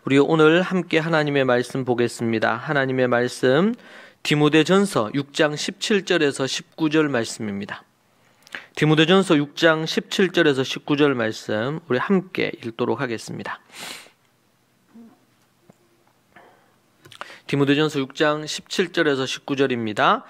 우리 오늘 함께 하나님의 말씀 보겠습니다. 하나님의 말씀 디모데전서 6장 17절에서 19절 말씀입니다. 디모데전서 6장 17절에서 19절 말씀 우리 함께 읽도록 하겠습니다. 디모데전서 6장 17절에서 19절입니다.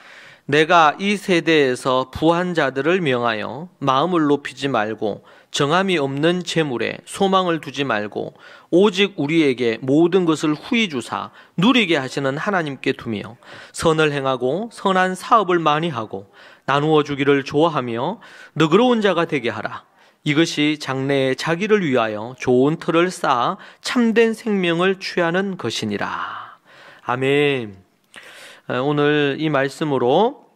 내가 이 세대에서 부한 자들을 명하여 마음을 높이지 말고 정함이 없는 재물에 소망을 두지 말고 오직 우리에게 모든 것을 후히 주사 누리게 하시는 하나님께 두며 선을 행하고 선한 사업을 많이 하고 나누어 주기를 좋아하며 너그러운 자가 되게 하라. 이것이 장래에 자기를 위하여 좋은 터를 쌓아 참된 생명을 취하는 것이니라. 아멘. 오늘 이 말씀으로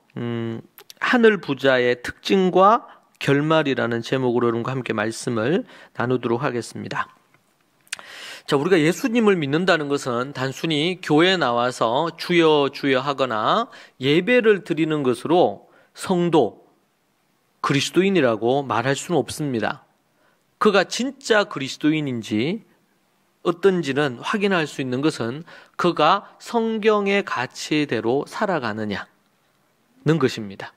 하늘 부자의 특징과 결말이라는 제목으로 여러분과 함께 말씀을 나누도록 하겠습니다. 자, 우리가 예수님을 믿는다는 것은 단순히 교회에 나와서 주여 주여 하거나 예배를 드리는 것으로 성도, 그리스도인이라고 말할 수는 없습니다. 그가 진짜 그리스도인인지 어떤지는 확인할 수 있는 것은 그가 성경의 가치대로 살아가느냐는 것입니다.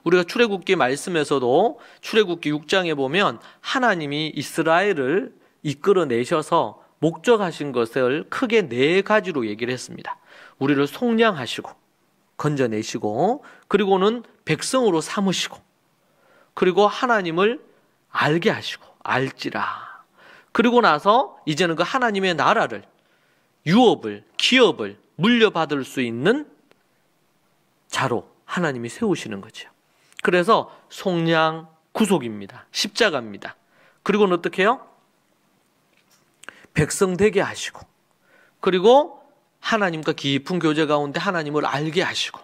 우리가 출애굽기 말씀에서도 출애굽기 6장에 보면 하나님이 이스라엘을 이끌어내셔서 목적하신 것을 크게 4가지로 얘기를 했습니다. 우리를 속량하시고 건져내시고 그리고는 백성으로 삼으시고 그리고 하나님을 알게 하시고 알지라. 그리고 나서 이제는 그 하나님의 나라를 유업을 기업을 물려받을 수 있는 자로 하나님이 세우시는 거죠. 그래서 속량 구속입니다. 십자가입니다. 그리고는 어떻게 해요? 백성 되게 하시고 그리고 하나님과 깊은 교제 가운데 하나님을 알게 하시고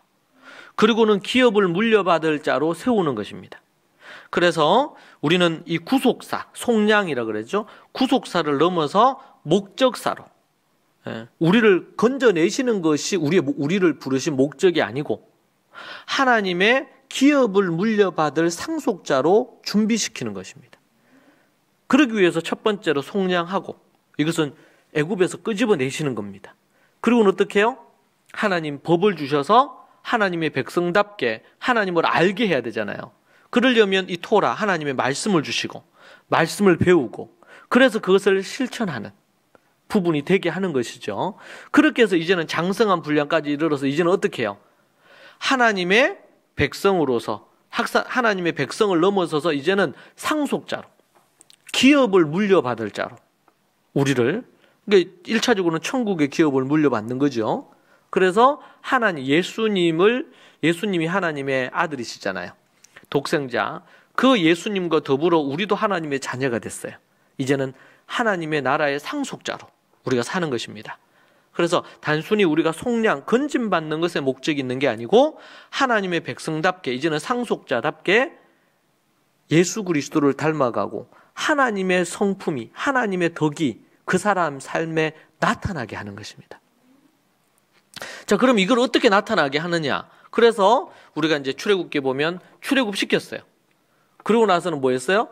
그리고는 기업을 물려받을 자로 세우는 것입니다. 그래서 우리는 이 구속사, 속량이라고 그랬죠. 구속사를 넘어서 목적사로 우리를 건져내시는 것이 우리를 부르신 목적이 아니고 하나님의 기업을 물려받을 상속자로 준비시키는 것입니다. 그러기 위해서 첫 번째로 속량하고 이것은 애굽에서 끄집어내시는 겁니다. 그리고는 어떻게 해요? 하나님 법을 주셔서 하나님의 백성답게 하나님을 알게 해야 되잖아요. 그러려면 이 토라 하나님의 말씀을 주시고 말씀을 배우고 그래서 그것을 실천하는 부분이 되게 하는 것이죠. 그렇게 해서 이제는 장성한 분량까지 이르러서 이제는 어떻게 해요? 하나님의 백성으로서 하나님의 백성을 넘어서서 이제는 상속자로 기업을 물려받을 자로 우리를 그러니까 1차적으로는 천국의 기업을 물려받는 거죠. 그래서 예수님이 하나님의 아들이시잖아요. 독생자 그 예수님과 더불어 우리도 하나님의 자녀가 됐어요. 이제는 하나님의 나라의 상속자로 우리가 사는 것입니다. 그래서 단순히 우리가 속량, 건짐받는 것에 목적이 있는 게 아니고 하나님의 백성답게 이제는 상속자답게 예수 그리스도를 닮아가고 하나님의 성품이 하나님의 덕이 그 사람 삶에 나타나게 하는 것입니다. 자, 그럼 이걸 어떻게 나타나게 하느냐? 그래서 우리가 이제 출애굽기에 보면 출애굽시켰어요. 그러고 나서는 뭐 했어요?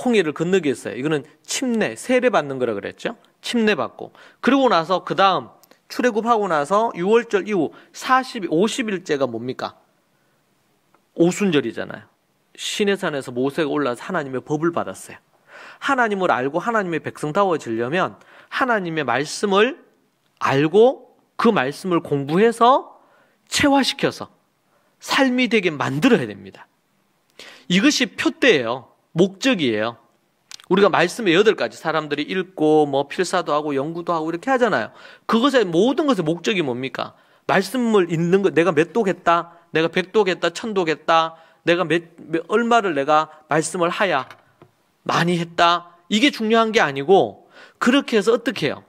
홍해를 건너게 했어요. 이거는 침례, 세례받는 거라 그랬죠. 침례받고. 그러고 나서 그 다음 출애굽하고 나서 6월절 이후 50일째가 뭡니까? 오순절이잖아요. 시내산에서 모세가 올라서 하나님의 법을 받았어요. 하나님을 알고 하나님의 백성다워지려면 하나님의 말씀을 알고 그 말씀을 공부해서 체화시켜서 삶이 되게 만들어야 됩니다. 이것이 표대예요. 목적이에요. 우리가 말씀의 8가지 사람들이 읽고 뭐 필사도 하고 연구도 하고 이렇게 하잖아요. 그것의 모든 것의 목적이 뭡니까? 말씀을 읽는 것, 내가 몇 독했다, 내가 100독했다, 1000독했다, 내가 얼마를 내가 말씀을 하야 많이 했다. 이게 중요한 게 아니고 그렇게 해서 어떻게 해요?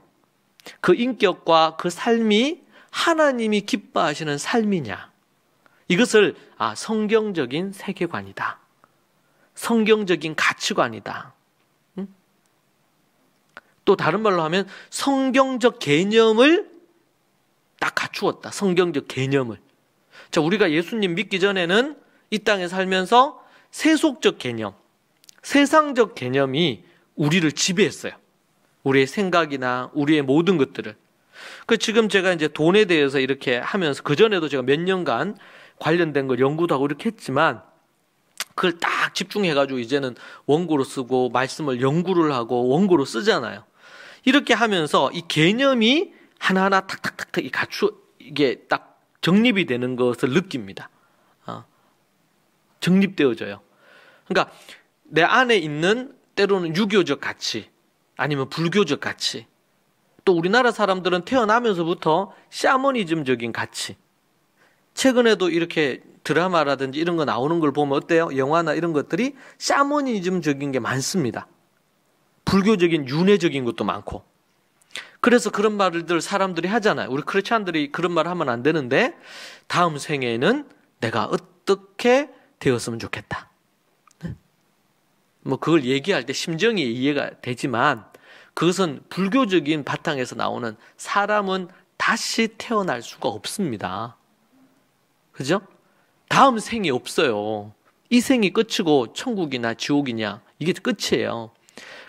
그 인격과 그 삶이 하나님이 기뻐하시는 삶이냐. 이것을 성경적인 세계관이다. 성경적인 가치관이다. 또 다른 말로 하면 성경적 개념을 딱 갖추었다. 성경적 개념을. 자, 우리가 예수님 믿기 전에는 이 땅에 살면서 세속적 개념, 세상적 개념이 우리를 지배했어요. 우리의 생각이나 우리의 모든 것들을. 지금 제가 이제 돈에 대해서 이렇게 하면서, 그전에도 제가 몇 년간 관련된 걸 연구도 하고 이렇게 했지만, 그걸 딱 집중해가지고 이제는 원고로 쓰고 말씀을 연구를 하고 원고로 쓰잖아요. 이렇게 하면서 이 개념이 하나하나 탁탁탁탁 이게 딱 정립이 되는 것을 느낍니다. 정립되어져요. 그러니까 내 안에 있는 때로는 유교적 가치, 아니면 불교적 가치, 또 우리나라 사람들은 태어나면서부터 샤머니즘적인 가치. 최근에도 이렇게 드라마라든지 이런 거 나오는 걸 보면 어때요? 영화나 이런 것들이 샤머니즘적인 게 많습니다. 불교적인 윤회적인 것도 많고. 그래서 그런 말들 사람들이 하잖아요. 우리 크리스찬들이 그런 말 하면 안 되는데, 다음 생에는 내가 어떻게 되었으면 좋겠다. 뭐 그걸 얘기할 때 심정이 이해가 되지만, 그것은 불교적인 바탕에서 나오는, 사람은 다시 태어날 수가 없습니다. 그죠? 다음 생이 없어요. 이 생이 끝이고 천국이나 지옥이냐, 이게 끝이에요.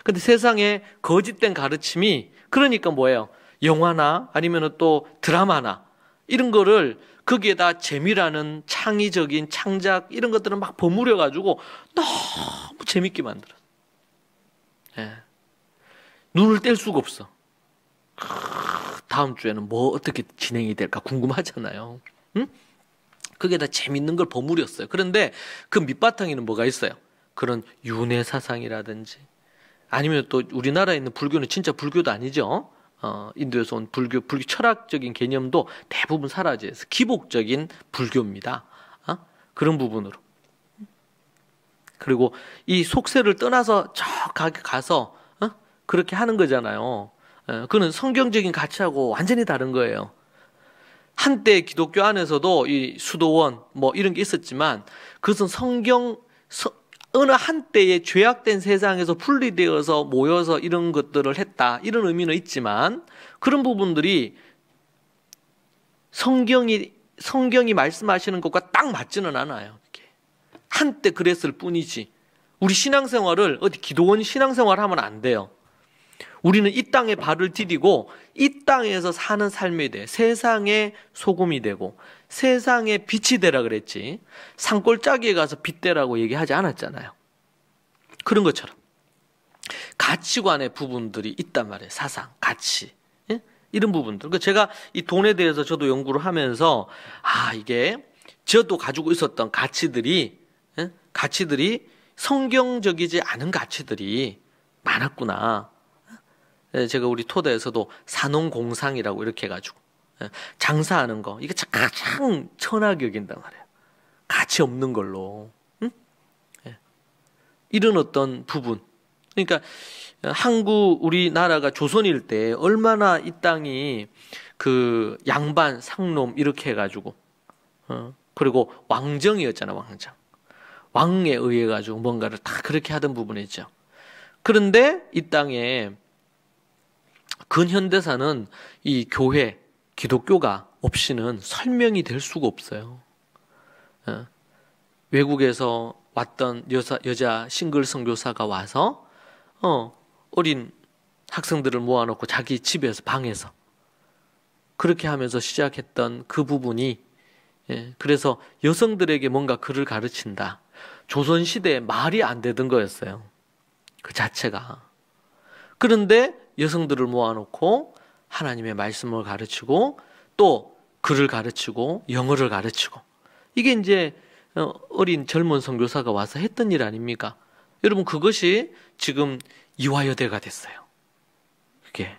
근데 세상에 거짓된 가르침이, 그러니까 뭐예요? 영화나 아니면 또 드라마나 이런 거를 거기에다 재미라는 창의적인 창작 이런 것들을 막 버무려 가지고 너무 재밌게 만들어. 예. 눈을 뗄 수가 없어. 다음 주에는 뭐 어떻게 진행이 될까 궁금하잖아요. 응? 거기에다 재밌는 걸 버무렸어요. 그런데 그 밑바탕에는 뭐가 있어요? 그런 윤회 사상이라든지, 아니면 또 우리나라에 있는 불교는 진짜 불교도 아니죠. 인도에서 온 불교 철학적인 개념도 대부분 사라져서 기복적인 불교입니다. 그런 부분으로. 그리고 이 속세를 떠나서 저 가서 그렇게 하는 거잖아요. 그는 성경적인 가치하고 완전히 다른 거예요. 한때 기독교 안에서도 이 수도원 뭐 이런 게 있었지만, 그것은 어느 한때의 죄악된 세상에서 분리되어서 모여서 이런 것들을 했다, 이런 의미는 있지만, 그런 부분들이 성경이 말씀하시는 것과 딱 맞지는 않아요. 한때 그랬을 뿐이지. 우리 신앙생활을 어디 기도원 신앙생활 하면 안 돼요. 우리는 이 땅에 발을 디디고 이 땅에서 사는 삶이 돼. 세상의 소금이 되고 세상의 빛이 되라 그랬지. 산골짜기에 가서 빛 되라고 얘기하지 않았잖아요. 그런 것처럼 가치관의 부분들이 있단 말이에요. 사상, 가치, 이런 부분들. 그러니까 제가 이 돈에 대해서 저도 연구를 하면서 이게 저도 가지고 있었던 가치들이 성경적이지 않은 가치들이 많았구나. 제가 우리 토대에서도 산농공상이라고 이렇게 해가지고 장사하는 거, 이게 가장 천하게 여긴단 말이에요. 가치 없는 걸로. 이런 어떤 부분. 그러니까 우리나라가 조선일 때 얼마나 이 땅이 그 양반, 상놈 이렇게 해가지고 그리고 왕정이었잖아, 왕정. 왕에 의해 가지고 뭔가를 다 그렇게 하던 부분이 있죠. 그런데 이 땅에 근현대사는 이 교회, 기독교가 없이는 설명이 될 수가 없어요. 외국에서 왔던 여자 싱글 선교사가 와서 어린 학생들을 모아놓고 자기 집에서, 방에서 그렇게 하면서 시작했던 그 부분이, 그래서 여성들에게 뭔가 글을 가르친다. 조선시대에 말이 안 되던 거였어요. 그 자체가. 그런데 여성들을 모아놓고 하나님의 말씀을 가르치고 또 글을 가르치고 영어를 가르치고, 이게 이제 어린 젊은 선교사가 와서 했던 일 아닙니까? 여러분, 그것이 지금 이화여대가 됐어요. 그게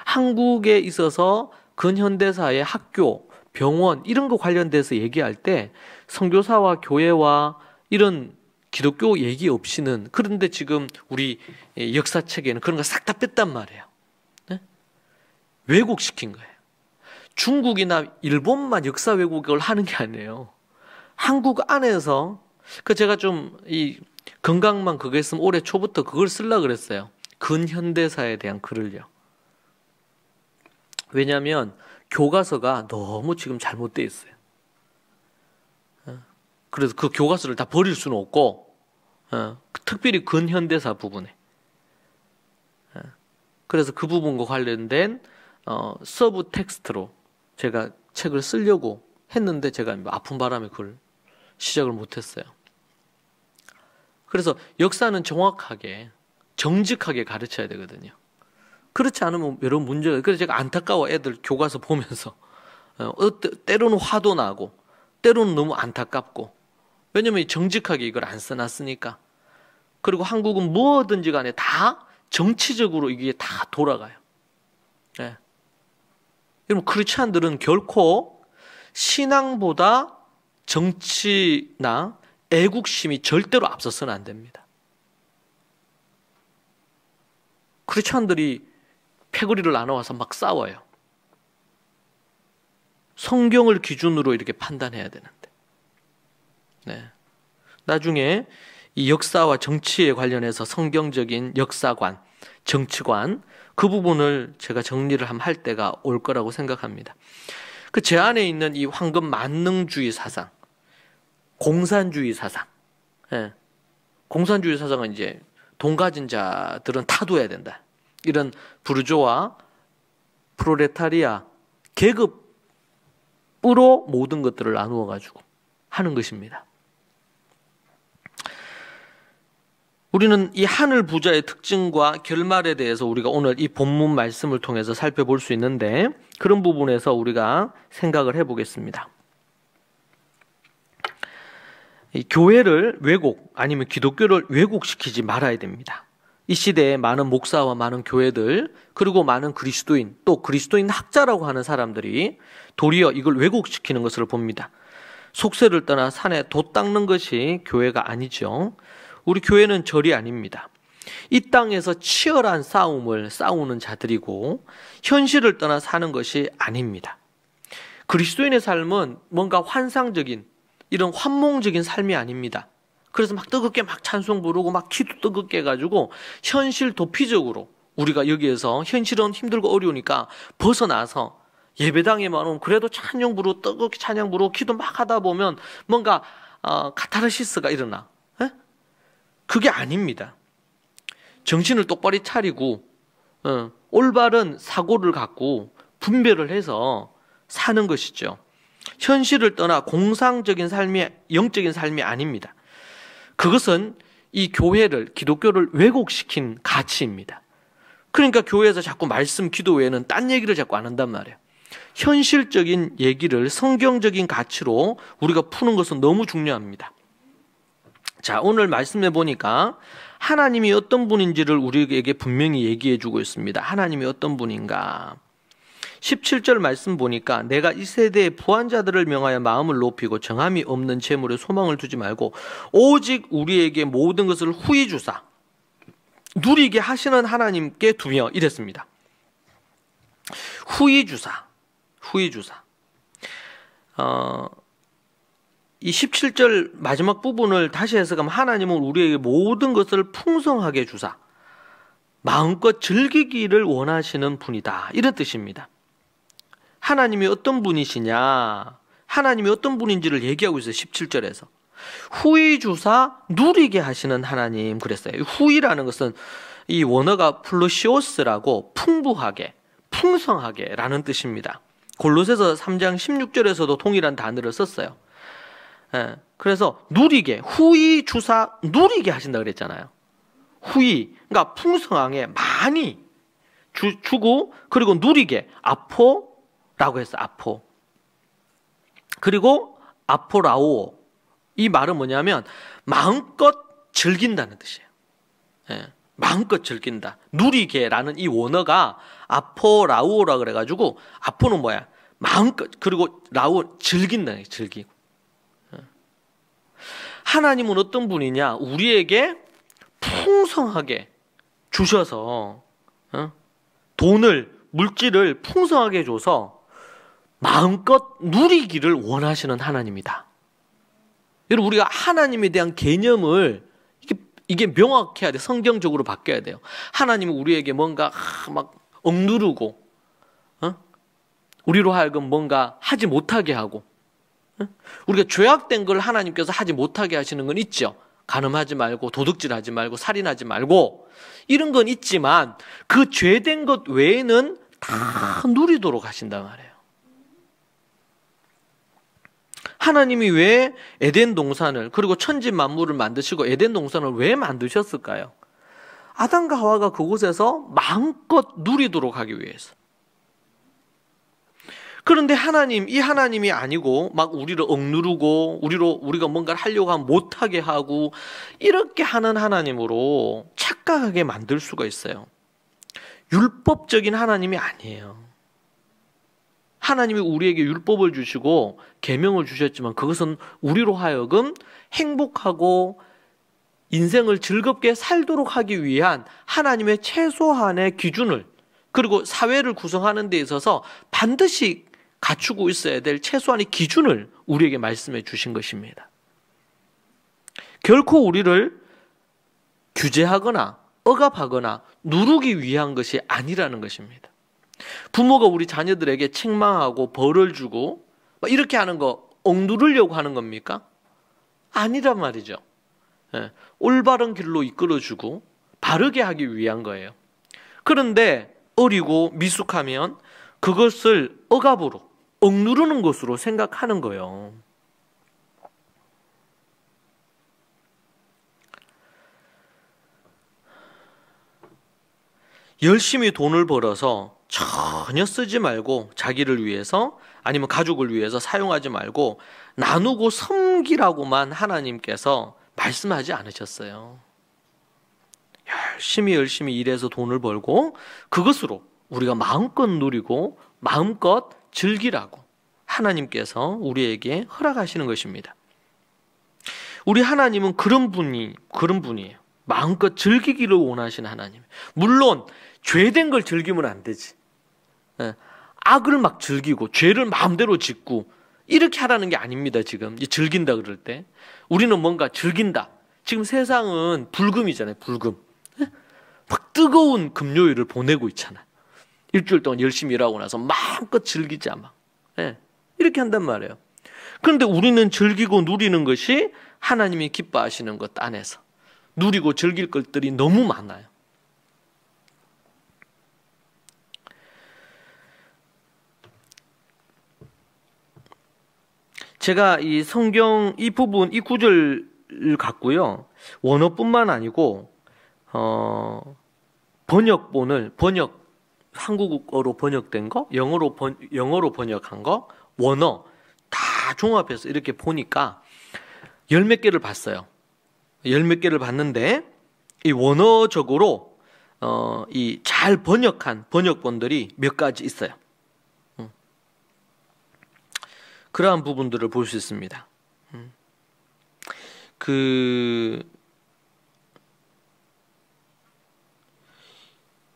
한국에 있어서 근현대사의 학교, 병원 이런 거 관련돼서 얘기할 때 선교사와 교회와 이런 기독교 얘기 없이는, 그런데 지금 우리 역사책에는 그런 거 싹 다 뺐단 말이에요. 네? 왜곡시킨 거예요. 중국이나 일본만 역사 왜곡을 하는 게 아니에요. 한국 안에서, 제가 좀 이 건강만 그거 했으면 올해 초부터 그걸 쓰려고 그랬어요. 근현대사에 대한 글을요. 왜냐하면 교과서가 너무 지금 잘못되어 있어요. 그래서 그 교과서를 다 버릴 수는 없고, 특별히 근현대사 부분에. 그래서 그 부분과 관련된 서브 텍스트로 제가 책을 쓰려고 했는데 제가 아픈 바람에 그걸 시작을 못했어요. 그래서 역사는 정확하게 정직하게 가르쳐야 되거든요. 그렇지 않으면 여러 문제가. 그래서 제가 안타까워, 애들 교과서 보면서. 때로는 화도 나고 때로는 너무 안타깝고. 왜냐면 정직하게 이걸 안 써놨으니까. 그리고 한국은 뭐든지 간에 다 정치적으로 이게 다 돌아가요. 네. 여러분, 크리스찬들은 결코 신앙보다 정치나 애국심이 절대로 앞서서는 안 됩니다. 크리스찬들이 패거리를 나눠와서 막 싸워요. 성경을 기준으로 이렇게 판단해야 되는데. 네. 나중에 이 역사와 정치에 관련해서 성경적인 역사관, 정치관, 그 부분을 제가 정리를 할 때가 올 거라고 생각합니다. 그 제 안에 있는 이 황금 만능주의 사상, 공산주의 사상, 예. 공산주의 사상은 이제 돈 가진 자들은 타도해야 된다. 이런 부르조아, 프롤레타리아, 계급으로 모든 것들을 나누어 가지고 하는 것입니다. 우리는 이 하늘 부자의 특징과 결말에 대해서 우리가 오늘 이 본문 말씀을 통해서 살펴볼 수 있는데, 그런 부분에서 우리가 생각을 해보겠습니다. 이 교회를 왜곡, 아니면 기독교를 왜곡시키지 말아야 됩니다. 이 시대에 많은 목사와 많은 교회들, 그리고 많은 그리스도인, 또 그리스도인 학자라고 하는 사람들이 도리어 이걸 왜곡시키는 것을 봅니다. 속세를 떠나 산에 돛 닦는 것이 교회가 아니죠. 우리 교회는 절이 아닙니다. 이 땅에서 치열한 싸움을 싸우는 자들이고 현실을 떠나 사는 것이 아닙니다. 그리스도인의 삶은 뭔가 환상적인 이런 환몽적인 삶이 아닙니다. 그래서 막 뜨겁게 막 찬송 부르고 막 기도 뜨겁게 해가지고 현실 도피적으로 우리가 여기에서 현실은 힘들고 어려우니까 벗어나서 예배당에만 오면 그래도 찬양 부르고 뜨겁게 찬양 부르고 기도 막 하다 보면 뭔가 카타르시스가 일어나. 그게 아닙니다. 정신을 똑바로 차리고 올바른 사고를 갖고 분별을 해서 사는 것이죠. 현실을 떠나 공상적인 삶이 영적인 삶이 아닙니다. 그것은 이 교회를, 기독교를 왜곡시킨 가치입니다. 그러니까 교회에서 자꾸 말씀, 기도 외에는 딴 얘기를 자꾸 안 한단 말이에요. 현실적인 얘기를 성경적인 가치로 우리가 푸는 것은 너무 중요합니다. 자, 오늘 말씀해 보니까 하나님이 어떤 분인지를 우리에게 분명히 얘기해 주고 있습니다. 하나님이 어떤 분인가. 17절 말씀 보니까 내가 이 세대의 부한 자들을 명하여 마음을 높이고 정함이 없는 재물에 소망을 두지 말고 오직 우리에게 모든 것을 후히 주사 누리게 하시는 하나님께 두며 이랬습니다. 후히 주사. 이 17절 마지막 부분을 다시 해석하면 하나님은 우리에게 모든 것을 풍성하게 주사 마음껏 즐기기를 원하시는 분이다, 이런 뜻입니다. 하나님이 어떤 분이시냐, 하나님이 어떤 분인지를 얘기하고 있어요. 17절에서 후히 주사 누리게 하시는 하나님 그랬어요. 후히라는 것은 이 원어가 플루시오스라고 풍부하게, 풍성하게 라는 뜻입니다. 골로새서 3장 16절에서도 동일한 단어를 썼어요. 그래서 누리게, 후히 주사 누리게 하신다 그랬잖아요. 후히, 그러니까 풍성하게 많이 주고, 그리고 누리게, 아포라고 했어. 아포. 그리고 아포라오, 이 말은 뭐냐면 마음껏 즐긴다는 뜻이에요. 마음껏 즐긴다. 누리게라는 이 원어가 아포라오라 그래가지고, 아포는 뭐야? 마음껏, 그리고 라오 즐긴다는 게 즐기고. 하나님은 어떤 분이냐? 우리에게 풍성하게 주셔서 돈을, 물질을 풍성하게 줘서 마음껏 누리기를 원하시는 하나님이다. 여러분, 우리가 하나님에 대한 개념을 이게 명확해야 돼. 성경적으로 바뀌어야 돼요. 하나님은 우리에게 뭔가 막 억누르고 우리로 하여금 뭔가 하지 못하게 하고, 우리가 죄악된 걸 하나님께서 하지 못하게 하시는 건 있죠. 간음하지 말고 도둑질하지 말고 살인하지 말고 이런 건 있지만 그 죄된 것 외에는 다 누리도록 하신단 말이에요. 하나님이 왜 에덴 동산을 그리고 천지 만물을 만드시고 에덴 동산을 왜 만드셨을까요? 아담과 하와가 그곳에서 마음껏 누리도록 하기 위해서. 그런데 이 하나님이 아니고 막 우리를 억누르고 우리가 뭔가를 하려고 하면 못하게 하고 이렇게 하는 하나님으로 착각하게 만들 수가 있어요. 율법적인 하나님이 아니에요. 하나님이 우리에게 율법을 주시고 계명을 주셨지만 그것은 우리로 하여금 행복하고 인생을 즐겁게 살도록 하기 위한 하나님의 최소한의 기준을 그리고 사회를 구성하는 데 있어서 반드시 갖추고 있어야 될 최소한의 기준을 우리에게 말씀해 주신 것입니다. 결코 우리를 규제하거나 억압하거나 누르기 위한 것이 아니라는 것입니다. 부모가 우리 자녀들에게 책망하고 벌을 주고 이렇게 하는 거 억누르려고 하는 겁니까? 아니란 말이죠. 올바른 길로 이끌어주고 바르게 하기 위한 거예요. 그런데 어리고 미숙하면 그것을 억압으로 억누르는 것으로 생각하는 거예요. 열심히 돈을 벌어서 전혀 쓰지 말고 자기를 위해서 아니면 가족을 위해서 사용하지 말고 나누고 섬기라고만 하나님께서 말씀하지 않으셨어요. 열심히 일해서 돈을 벌고 그것으로 우리가 마음껏 누리고 마음껏 즐기라고 하나님께서 우리에게 허락하시는 것입니다. 우리 하나님은 그런 분이에요. 마음껏 즐기기를 원하시는 하나님. 물론 죄된 걸 즐기면 안 되지. 악을 막 즐기고 죄를 마음대로 짓고 이렇게 하라는 게 아닙니다. 지금 즐긴다 그럴 때 우리는 뭔가 즐긴다. 지금 세상은 불금이잖아요. 불금. 막 뜨거운 금요일을 보내고 있잖아. 일주일 동안 열심히 일하고 나서 마음껏 즐기자 막. 이렇게 한단 말이에요. 그런데 우리는 즐기고 누리는 것이 하나님이 기뻐하시는 것 안에서 누리고 즐길 것들이 너무 많아요. 제가 이 성경 이 부분 이 구절을 갖고요 원어뿐만 아니고 한국어로 번역된 거, 영어로 번역한 거, 원어 다 종합해서 이렇게 보니까 열 몇 개를 봤어요. 열 몇 개를 봤는데 이 원어적으로 이 잘 번역한 번역본들이 몇 가지 있어요. 그러한 부분들을 볼 수 있습니다.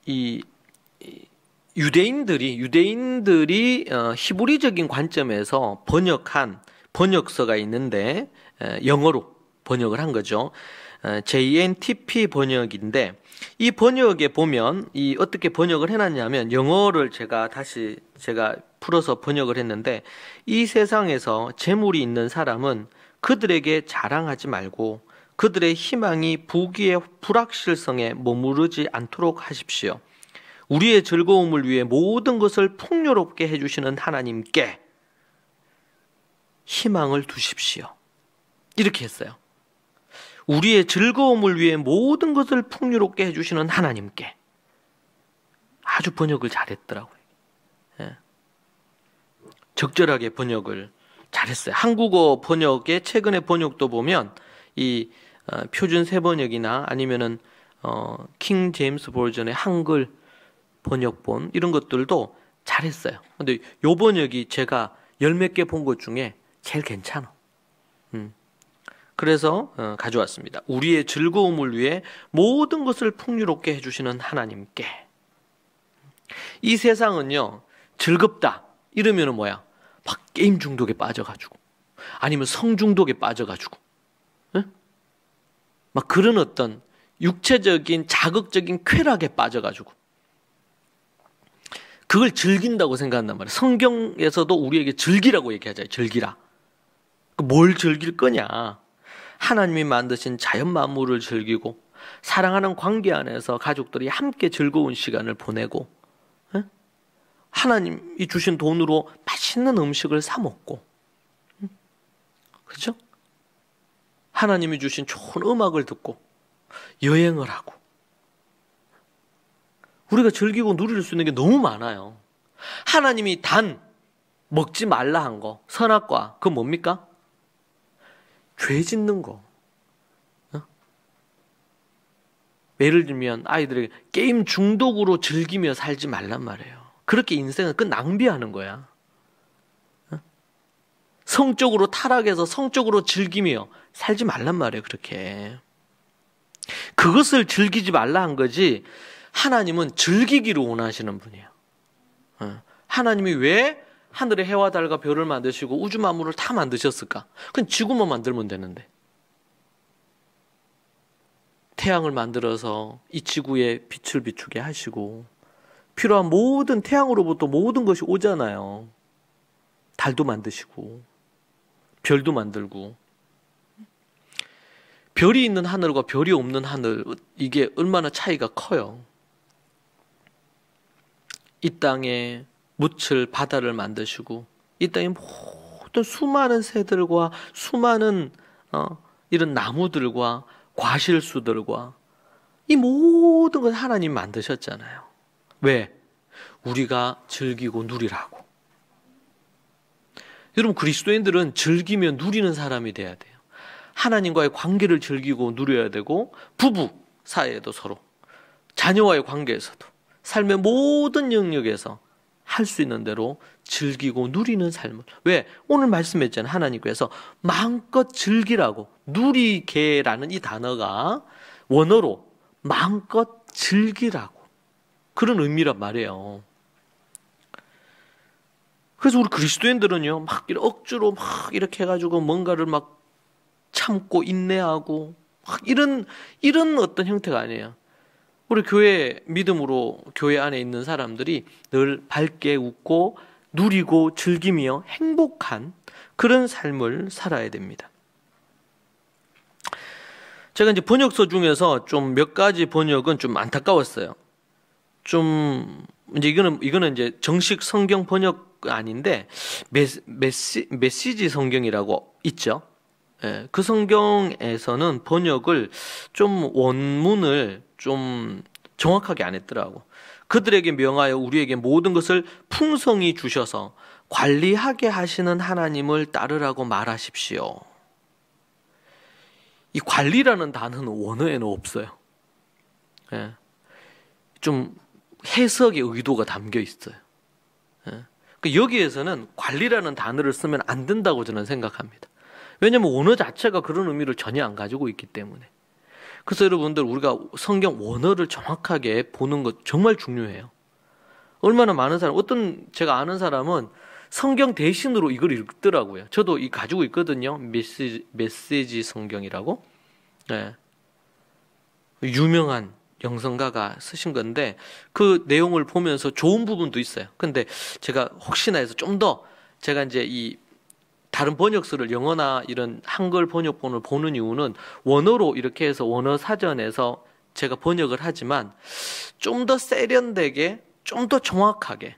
이 유대인들이 히브리적인 관점에서 번역한 번역서가 있는데 영어로 번역을 한 거죠. JNTP 번역인데 이 번역에 보면 이 어떻게 번역을 해놨냐면 영어를 제가 풀어서 번역을 했는데 이 세상에서 재물이 있는 사람은 그들에게 자랑하지 말고 그들의 희망이 부귀의 불확실성에 머무르지 않도록 하십시오. 우리의 즐거움을 위해 모든 것을 풍요롭게 해주시는 하나님께 희망을 두십시오. 이렇게 했어요. 우리의 즐거움을 위해 모든 것을 풍요롭게 해주시는 하나님께. 아주 번역을 잘했더라고요. 적절하게 번역을 잘했어요. 한국어 번역의 최근의 번역도 보면 이 표준 세번역이나 아니면은 킹 제임스 버전의 한글 번역본 이런 것들도 잘했어요. 근데 요 번역이 제가 열 몇 개 본 것 중에 제일 괜찮아. 그래서 가져왔습니다. 우리의 즐거움을 위해 모든 것을 풍요롭게 해주시는 하나님께. 이 세상은요 즐겁다 이러면은 뭐야? 막 게임 중독에 빠져가지고 아니면 성 중독에 빠져가지고 막 그런 어떤 육체적인 자극적인 쾌락에 빠져가지고 그걸 즐긴다고 생각한단 말이에요. 성경에서도 우리에게 즐기라고 얘기하잖아요. 즐기라. 뭘 즐길 거냐? 하나님이 만드신 자연 만물을 즐기고 사랑하는 관계 안에서 가족들이 함께 즐거운 시간을 보내고 하나님이 주신 돈으로 맛있는 음식을 사 먹고 그렇죠? 하나님이 주신 좋은 음악을 듣고 여행을 하고 우리가 즐기고 누릴 수 있는 게 너무 많아요. 하나님이 단 먹지 말라 한 거, 선악과, 그건 뭡니까? 죄 짓는 거. 예를 들면 아이들에게 게임 중독으로 즐기며 살지 말란 말이에요. 그렇게 인생은 그 낭비하는 거야. 성적으로 타락해서 성적으로 즐기며 살지 말란 말이에요. 그렇게. 그것을 즐기지 말라 한 거지 하나님은 즐기기를 원하시는 분이에요. 하나님이 왜 하늘의 해와 달과 별을 만드시고 우주 만물을 다 만드셨을까? 그건 지구만 만들면 되는데. 태양을 만들어서 이 지구에 빛을 비추게 하시고 필요한 모든 태양으로부터 모든 것이 오잖아요. 달도 만드시고 별도 만들고 별이 있는 하늘과 별이 없는 하늘 이게 얼마나 차이가 커요. 이 땅에 묻힐 바다를 만드시고 이 땅에 모든 수많은 새들과 수많은 이런 나무들과 과실수들과 이 모든 걸 하나님 만드셨잖아요. 왜? 우리가 즐기고 누리라고. 여러분 그리스도인들은 즐기며 누리는 사람이 돼야 돼요. 하나님과의 관계를 즐기고 누려야 되고 부부 사이에도 서로 자녀와의 관계에서도 삶의 모든 영역에서 할 수 있는 대로 즐기고 누리는 삶을. 왜? 오늘 말씀했잖아요. 하나님께서 마음껏 즐기라고. 누리게라는 이 단어가 원어로 마음껏 즐기라고 그런 의미란 말이에요. 그래서 우리 그리스도인들은요 막 억지로 막 이렇게 해가지고 뭔가를 막 참고 인내하고 막 이런 어떤 형태가 아니에요. 우리 교회 믿음으로 교회 안에 있는 사람들이 늘 밝게 웃고 누리고 즐기며 행복한 그런 삶을 살아야 됩니다. 제가 이제 번역서 중에서 좀 몇 가지 번역은 좀 안타까웠어요. 좀 이제 이거는 이제 정식 성경 번역 아닌데 메시지 성경이라고 있죠. 예, 그 성경에서는 번역을 좀 원문을 좀 정확하게 안 했더라고. 그들에게 명하여 우리에게 모든 것을 풍성히 주셔서 관리하게 하시는 하나님을 따르라고 말하십시오. 이 관리라는 단어는 원어에는 없어요. 예, 좀 해석의 의도가 담겨 있어요. 예, 그러니까 여기에서는 관리라는 단어를 쓰면 안 된다고 저는 생각합니다. 왜냐하면 원어 자체가 그런 의미를 전혀 안 가지고 있기 때문에. 그래서 여러분들 우리가 성경 원어를 정확하게 보는 것 정말 중요해요. 얼마나 많은 사람, 제가 아는 사람은 성경 대신으로 이걸 읽더라고요. 저도 이 가지고 있거든요. 메시지 성경이라고. 네. 유명한 영성가가 쓰신 건데 그 내용을 보면서 좋은 부분도 있어요. 근데 제가 혹시나 해서 좀 더 제가 이제 이 다른 번역서를 영어나 이런 한글 번역본을 보는 이유는 원어로 이렇게 해서 원어 사전에서 제가 번역을 하지만 좀 더 세련되게, 좀 더 정확하게,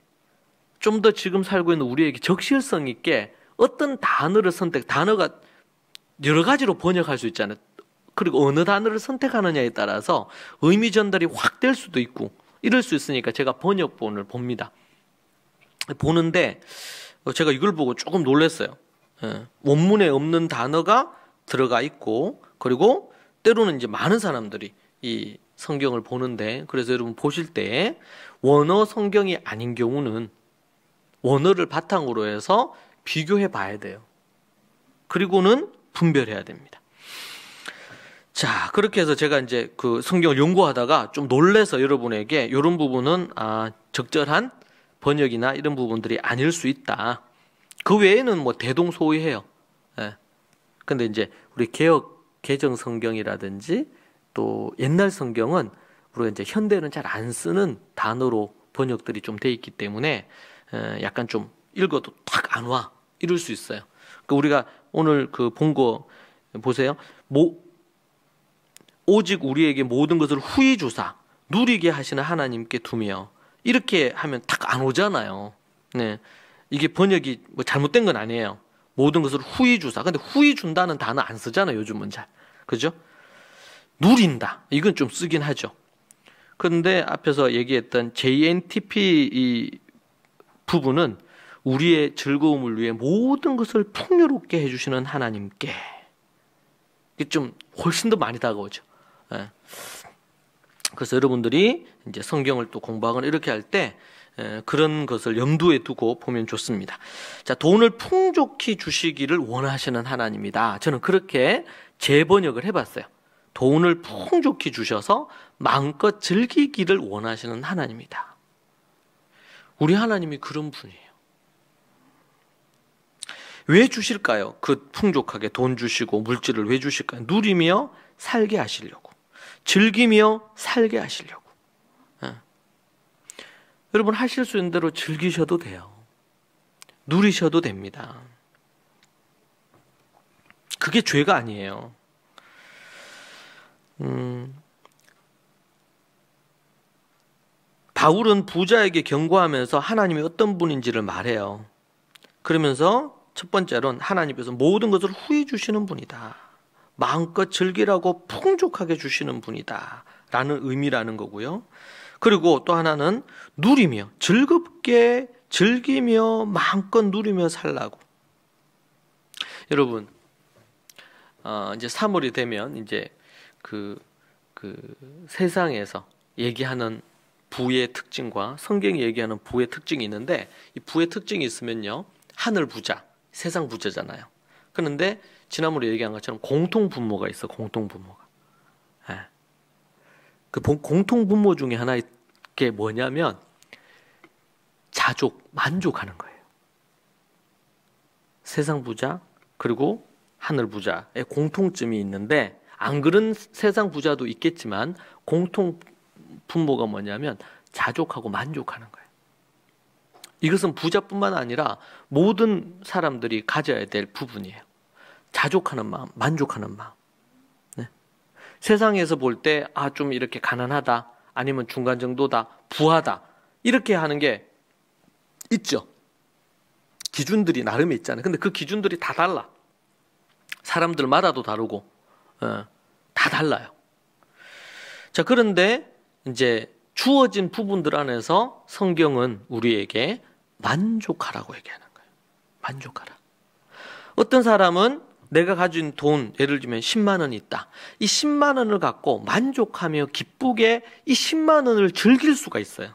좀 더 지금 살고 있는 우리에게 적실성 있게 어떤 단어를 단어가 여러 가지로 번역할 수 있잖아요. 그리고 어느 단어를 선택하느냐에 따라서 의미 전달이 확 될 수도 있고 이럴 수 있으니까 제가 번역본을 봅니다. 보는데 제가 이걸 보고 조금 놀랐어요. 원문에 없는 단어가 들어가 있고 그리고 때로는 이제 많은 사람들이 이 성경을 보는데 그래서 여러분 보실 때 원어 성경이 아닌 경우는 원어를 바탕으로 해서 비교해 봐야 돼요. 그리고는 분별해야 됩니다. 자, 그렇게 해서 제가 이제 그 성경을 연구하다가 좀 놀래서 여러분에게 이런 부분은 적절한 번역이나 이런 부분들이 아닐 수 있다. 그 외에는 뭐 대동소이해요. 예. 근데 이제 우리 개정 성경이라든지 또 옛날 성경은 우리가 이제 현대는 잘 안 쓰는 단어로 번역들이 좀 돼 있기 때문에 약간 좀 읽어도 탁 안 와. 이럴 수 있어요. 그러니까 우리가 오늘 그 본 거 보세요. 오직 우리에게 모든 것을 후히 주사 누리게 하시는 하나님께 두며, 이렇게 하면 딱 안 오잖아요. 네. 이게 번역이 뭐 잘못된 건 아니에요. 모든 것을 후히 주사. 근데 후히 준다는 단어 안 쓰잖아요, 요즘은 잘. 그죠? 누린다. 이건 좀 쓰긴 하죠. 그런데 앞에서 얘기했던 JNTP 이 부분은 우리의 즐거움을 위해 모든 것을 풍요롭게 해주시는 하나님께, 이게 좀 훨씬 더 많이 다가오죠. 예. 그래서 여러분들이 이제 성경을 또 공부하거나 이렇게 할 때 그런 것을 염두에 두고 보면 좋습니다. 자, 돈을 풍족히 주시기를 원하시는 하나님이다. 저는 그렇게 재번역을 해봤어요. 돈을 풍족히 주셔서 마음껏 즐기기를 원하시는 하나님이다. 우리 하나님이 그런 분이에요. 왜 주실까요? 그 풍족하게 돈 주시고 물질을 왜 주실까요? 누리며 살게 하시려고, 즐기며 살게 하시려고. 예. 여러분, 하실 수 있는 대로 즐기셔도 돼요. 누리셔도 됩니다. 그게 죄가 아니에요. 바울은 부자에게 경고하면서 하나님이 어떤 분인지를 말해요. 그러면서 첫 번째로는 하나님께서 모든 것을 후히 주시는 분이다. 마음껏 즐기라고 풍족하게 주시는 분이다 라는 의미라는 거고요. 그리고 또 하나는 누리며, 즐겁게 즐기며 마음껏 누리며 살라고. 여러분, 이제 3월이 되면 이제 그 세상에서 얘기하는 부의 특징과 성경이 얘기하는 부의 특징이 있는데, 이 부의 특징이 있으면요, 하늘 부자, 세상 부자잖아요. 그런데 지난번에 얘기한 것처럼 공통분모가 있어. 공통분모가. 예. 그 공통분모 중에 하나의 게 뭐냐면 자족, 만족하는 거예요. 세상 부자 그리고 하늘 부자의 공통점이 있는데, 안 그런 세상 부자도 있겠지만 공통분모가 뭐냐면 자족하고 만족하는 거예요. 이것은 부자뿐만 아니라 모든 사람들이 가져야 될 부분이에요. 자족하는 마음, 만족하는 마음. 네. 세상에서 볼 때 좀 이렇게 가난하다, 아니면 중간 정도다, 부하다, 이렇게 하는 게 있죠. 기준들이 나름에 있잖아요. 근데 그 기준들이 다 달라. 사람들마다도 다르고 다 달라요. 자, 그런데 이제 주어진 부분들 안에서 성경은 우리에게 만족하라고 얘기하는 거예요. 만족하라. 어떤 사람은 내가 가진 돈, 예를 들면 10만 원이 있다. 이 10만 원을 갖고 만족하며 기쁘게 이 10만 원을 즐길 수가 있어요.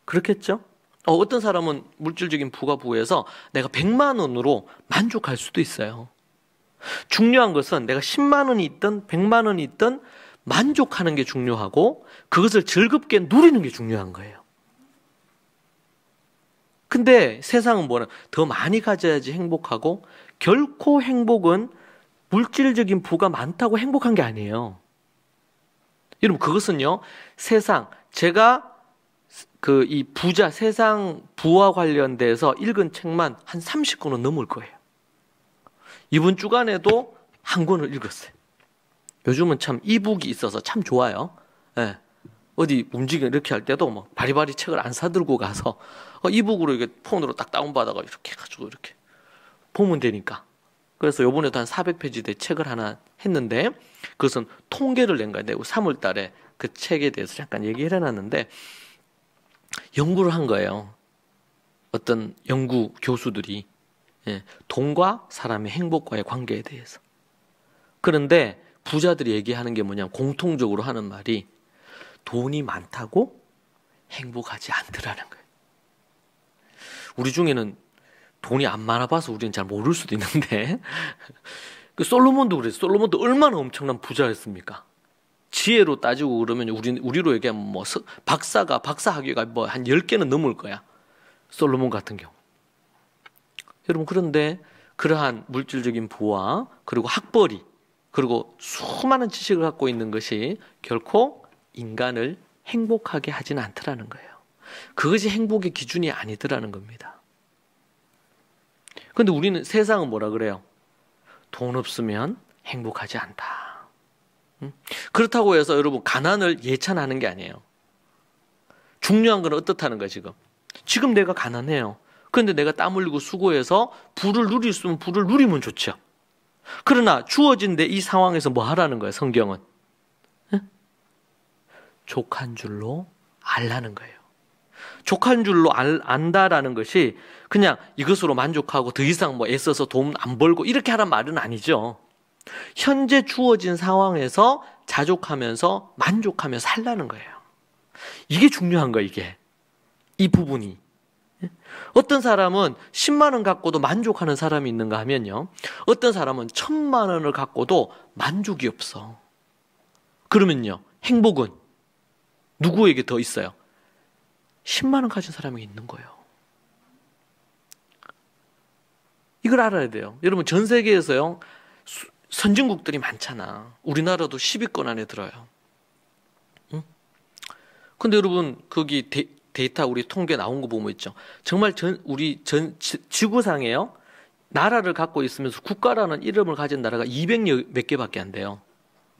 그렇겠죠? 어떤 사람은 물질적인 부가 부해서 내가 100만 원으로 만족할 수도 있어요. 중요한 것은 내가 10만 원이 있든 100만 원이 있든 만족하는 게 중요하고, 그것을 즐겁게 누리는 게 중요한 거예요. 근데 세상은 뭐냐? 더 많이 가져야지 행복하고, 결코 행복은 물질적인 부가 많다고 행복한 게 아니에요. 여러분, 그것은요, 세상, 제가 이 부자, 세상 부와 관련돼서 읽은 책만 한 30권은 넘을 거예요. 이번 주간에도 한 권을 읽었어요. 요즘은 참 이북이 있어서 참 좋아요. 예. 어디 움직여 이렇게 할 때도 뭐 바리바리 책을 안 사들고 가서 이북으로 이게 폰으로 딱 다운받아가 이렇게 해가지고 이렇게 보면 되니까. 그래서 요번에도 한 400페이지 대 책을 하나 했는데, 그것은 통계를 낸 거예요. 내가 3월 달에 그 책에 대해서 잠깐 얘기를 해놨는데, 연구를 한 거예요. 어떤 연구 교수들이 돈과 사람의 행복과의 관계에 대해서. 그런데 부자들이 얘기하는 게 뭐냐면, 공통적으로 하는 말이 돈이 많다고 행복하지 않더라는 거예요. 우리 중에는 돈이 안 많아봐서 우리는 잘 모를 수도 있는데 그 솔로몬도 그랬어요. 솔로몬도 얼마나 엄청난 부자였습니까? 지혜로 따지고 그러면 우리로 얘기하면 뭐 박사 학위가 뭐 한 10개는 넘을 거야. 솔로몬 같은 경우. 여러분, 그런데 그러한 물질적인 부와 그리고 학벌이 그리고 수많은 지식을 갖고 있는 것이 결코 인간을 행복하게 하지는 않더라는 거예요. 그것이 행복의 기준이 아니더라는 겁니다. 그런데 우리는, 세상은 뭐라 그래요? 돈 없으면 행복하지 않다. 그렇다고 해서 여러분 가난을 예찬하는 게 아니에요. 중요한 건 어떻다는 거야 지금. 지금 내가 가난해요. 그런데 내가 땀 흘리고 수고해서 부를 누릴 수 있으면 부를 누리면 좋죠. 그러나 주어진 내 이 상황에서 뭐 하라는 거예요 성경은? 족한 줄로 알라는 거예요. 족한 줄로 안다라는 것이 그냥 이것으로 만족하고 더 이상 뭐 애써서 돈 안 벌고 이렇게 하란 말은 아니죠. 현재 주어진 상황에서 자족하면서 만족하며 살라는 거예요. 이게 중요한 거예요, 이게. 이 부분이. 어떤 사람은 10만 원 갖고도 만족하는 사람이 있는가 하면요. 어떤 사람은 1000만 원을 갖고도 만족이 없어. 그러면요. 행복은 누구에게 더 있어요? 10만 원 가진 사람이 있는 거예요. 이걸 알아야 돼요. 여러분 전 세계에서요. 선진국들이 많잖아. 우리나라도 10위권 안에 들어요. 응? 근데 여러분 거기 데이터 우리 통계 나온 거 보면 있죠. 정말 우리 지구상에요. 나라를 갖고 있으면서 국가라는 이름을 가진 나라가 200 몇 개밖에 안 돼요.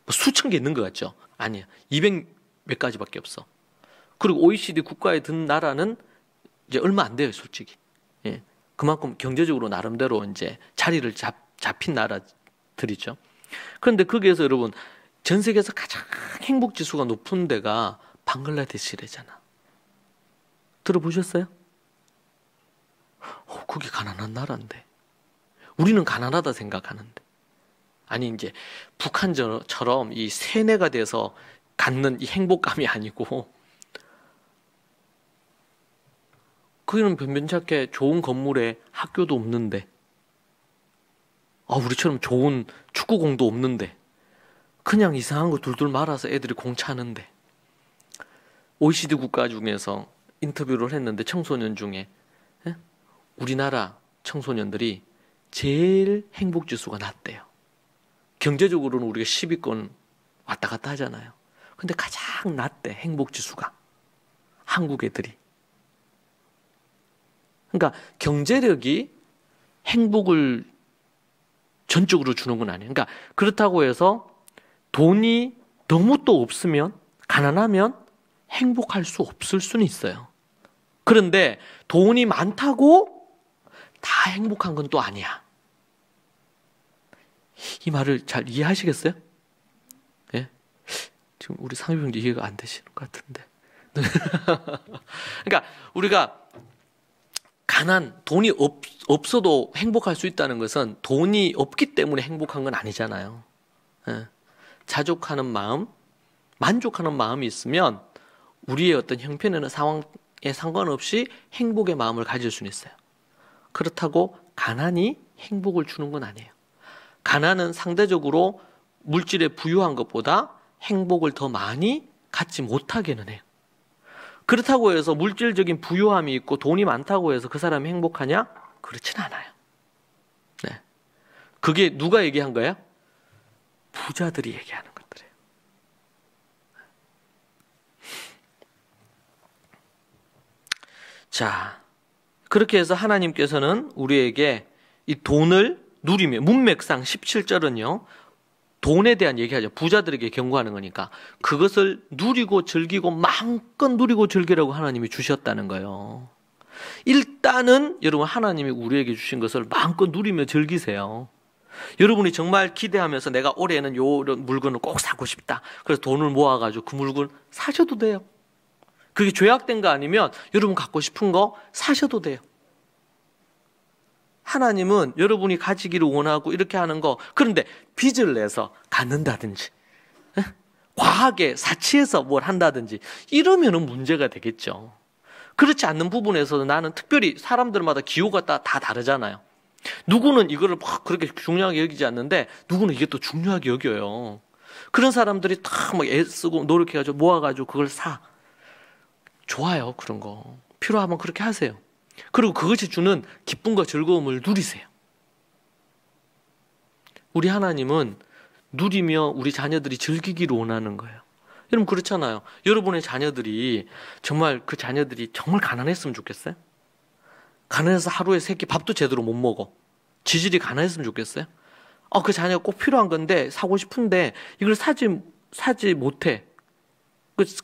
뭐 수천 개 있는 것 같죠? 아니야. 200 몇 가지밖에 없어. 그리고 OECD 국가에 든 나라는 이제 얼마 안 돼요, 솔직히. 예. 그만큼 경제적으로 나름대로 이제 자리를 잡힌 나라들이죠. 그런데 거기에서 여러분 전 세계에서 가장 행복 지수가 높은 데가 방글라데시래잖아. 들어보셨어요? 그게 가난한 나라인데. 우리는 가난하다 생각하는데. 아니 이제 북한처럼 이 세뇌가 돼서 갖는 이 행복감이 아니고 거기는 변변찮게 좋은 건물에 학교도 없는데 우리처럼 좋은 축구공도 없는데 그냥 이상한 거 둘둘 말아서 애들이 공차는데 OECD 국가 중에서 인터뷰를 했는데 청소년 중에 우리나라 청소년들이 제일 행복지수가 낮대요. 경제적으로는 우리가 10위권 왔다 갔다 하잖아요. 근데 가장 낮대 행복지수가 한국 애들이. 그러니까 경제력이 행복을 전적으로 주는 건 아니에요. 그러니까 그렇다고 해서 돈이 너무 또 없으면 가난하면 행복할 수 없을 수는 있어요. 그런데 돈이 많다고 다 행복한 건 또 아니야. 이 말을 잘 이해하시겠어요? 예? 지금 우리 상비병도 이해가 안 되시는 것 같은데. 그러니까 우리가 돈이 없어도 행복할 수 있다는 것은 돈이 없기 때문에 행복한 건 아니잖아요. 예. 자족하는 마음, 만족하는 마음이 있으면 우리의 어떤 형편이나 상황에 상관없이 행복의 마음을 가질 수는 있어요. 그렇다고 가난이 행복을 주는 건 아니에요. 가난은 상대적으로 물질에 부유한 것보다 행복을 더 많이 갖지 못하게는 해요. 그렇다고 해서 물질적인 부유함이 있고 돈이 많다고 해서 그 사람이 행복하냐? 그렇진 않아요. 네. 그게 누가 얘기한 거야? 부자들이 얘기하는 것들이에요. 자, 그렇게 해서 하나님께서는 우리에게 이 돈을 누리며 문맥상 17절은요. 돈에 대한 얘기하죠. 부자들에게 경고하는 거니까 그것을 누리고 즐기고 마음껏 누리고 즐기라고 하나님이 주셨다는 거예요. 일단은 여러분 하나님이 우리에게 주신 것을 마음껏 누리며 즐기세요. 여러분이 정말 기대하면서 내가 올해는 이런 물건을 꼭 사고 싶다. 그래서 돈을 모아가지고 그 물건 사셔도 돼요. 그게 죄악된 거 아니면 여러분 갖고 싶은 거 사셔도 돼요. 하나님은 여러분이 가지기를 원하고 이렇게 하는 거, 그런데 빚을 내서 갖는다든지 과하게 사치해서 뭘 한다든지 이러면은 문제가 되겠죠. 그렇지 않는 부분에서는 나는 특별히 사람들마다 기호가 다 다르잖아요. 누구는 이거를 막 그렇게 중요하게 여기지 않는데 누구는 이게 또 중요하게 여겨요. 그런 사람들이 다 막 애쓰고 노력해가지고 모아가지고 그걸 사. 좋아요, 그런 거. 필요하면 그렇게 하세요. 그리고 그것이 주는 기쁨과 즐거움을 누리세요. 우리 하나님은 누리며 우리 자녀들이 즐기기를 원하는 거예요. 여러분 그렇잖아요. 여러분의 자녀들이 정말 그 자녀들이 정말 가난했으면 좋겠어요? 가난해서 하루에 3끼 밥도 제대로 못 먹어. 지질이 가난했으면 좋겠어요? 그 자녀가 꼭 필요한 건데 사고 싶은데 이걸 사지 못해.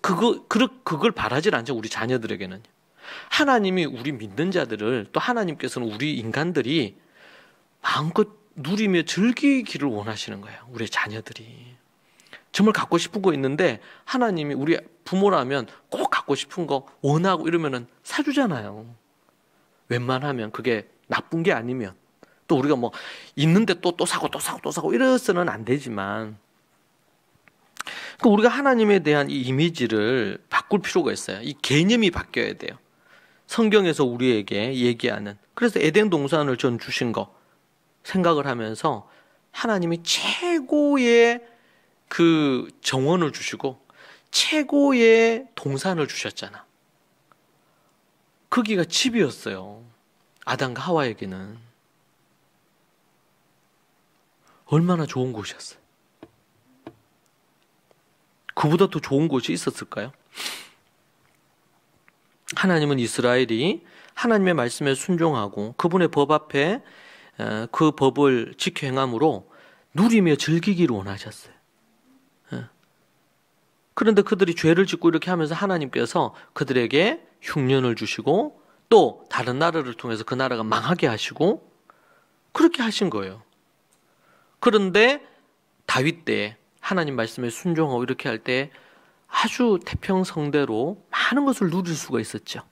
그걸 바라질 않죠, 우리 자녀들에게는. 하나님이 우리 믿는 자들을, 또 하나님께서는 우리 인간들이 마음껏 누리며 즐기기를 원하시는 거예요. 우리 자녀들이. 정말 갖고 싶은 거 있는데 하나님이 우리 부모라면 꼭 갖고 싶은 거 원하고 이러면은 사주잖아요. 웬만하면 그게 나쁜 게 아니면. 또 우리가 뭐 있는데 또 사고 이래서는 안 되지만, 그러니까 우리가 하나님에 대한 이 이미지를 바꿀 필요가 있어요. 이 개념이 바뀌어야 돼요. 성경에서 우리에게 얘기하는, 그래서 에덴 동산을 전 주신 거 생각을 하면서 하나님이 최고의 그 정원을 주시고 최고의 동산을 주셨잖아. 거기가 집이었어요. 아담과 하와에게는. 얼마나 좋은 곳이었어요. 그보다 더 좋은 곳이 있었을까요? 하나님은 이스라엘이 하나님의 말씀에 순종하고 그분의 법 앞에 그 법을 지켜 행함으로 누리며 즐기기를 원하셨어요. 그런데 그들이 죄를 짓고 이렇게 하면서 하나님께서 그들에게 흉년을 주시고 또 다른 나라를 통해서 그 나라가 망하게 하시고 그렇게 하신 거예요. 그런데 다윗 때에 하나님 말씀에 순종하고 이렇게 할 때 아주 태평성대로 많은 것을 누릴 수가 있었죠.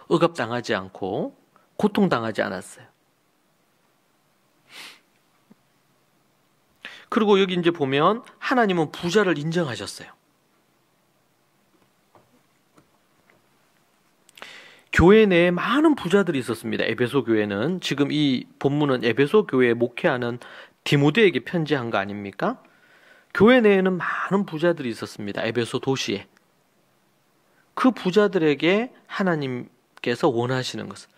억압당하지 않고 고통당하지 않았어요. 그리고 여기 이제 보면 하나님은 부자를 인정하셨어요. 교회 내에 많은 부자들이 있었습니다. 에베소 교회는. 지금 이 본문은 에베소 교회에 목회하는 디모데에게 편지한 거 아닙니까? 교회 내에는 많은 부자들이 있었습니다. 에베소 도시에. 그 부자들에게 하나님께서 원하시는 것은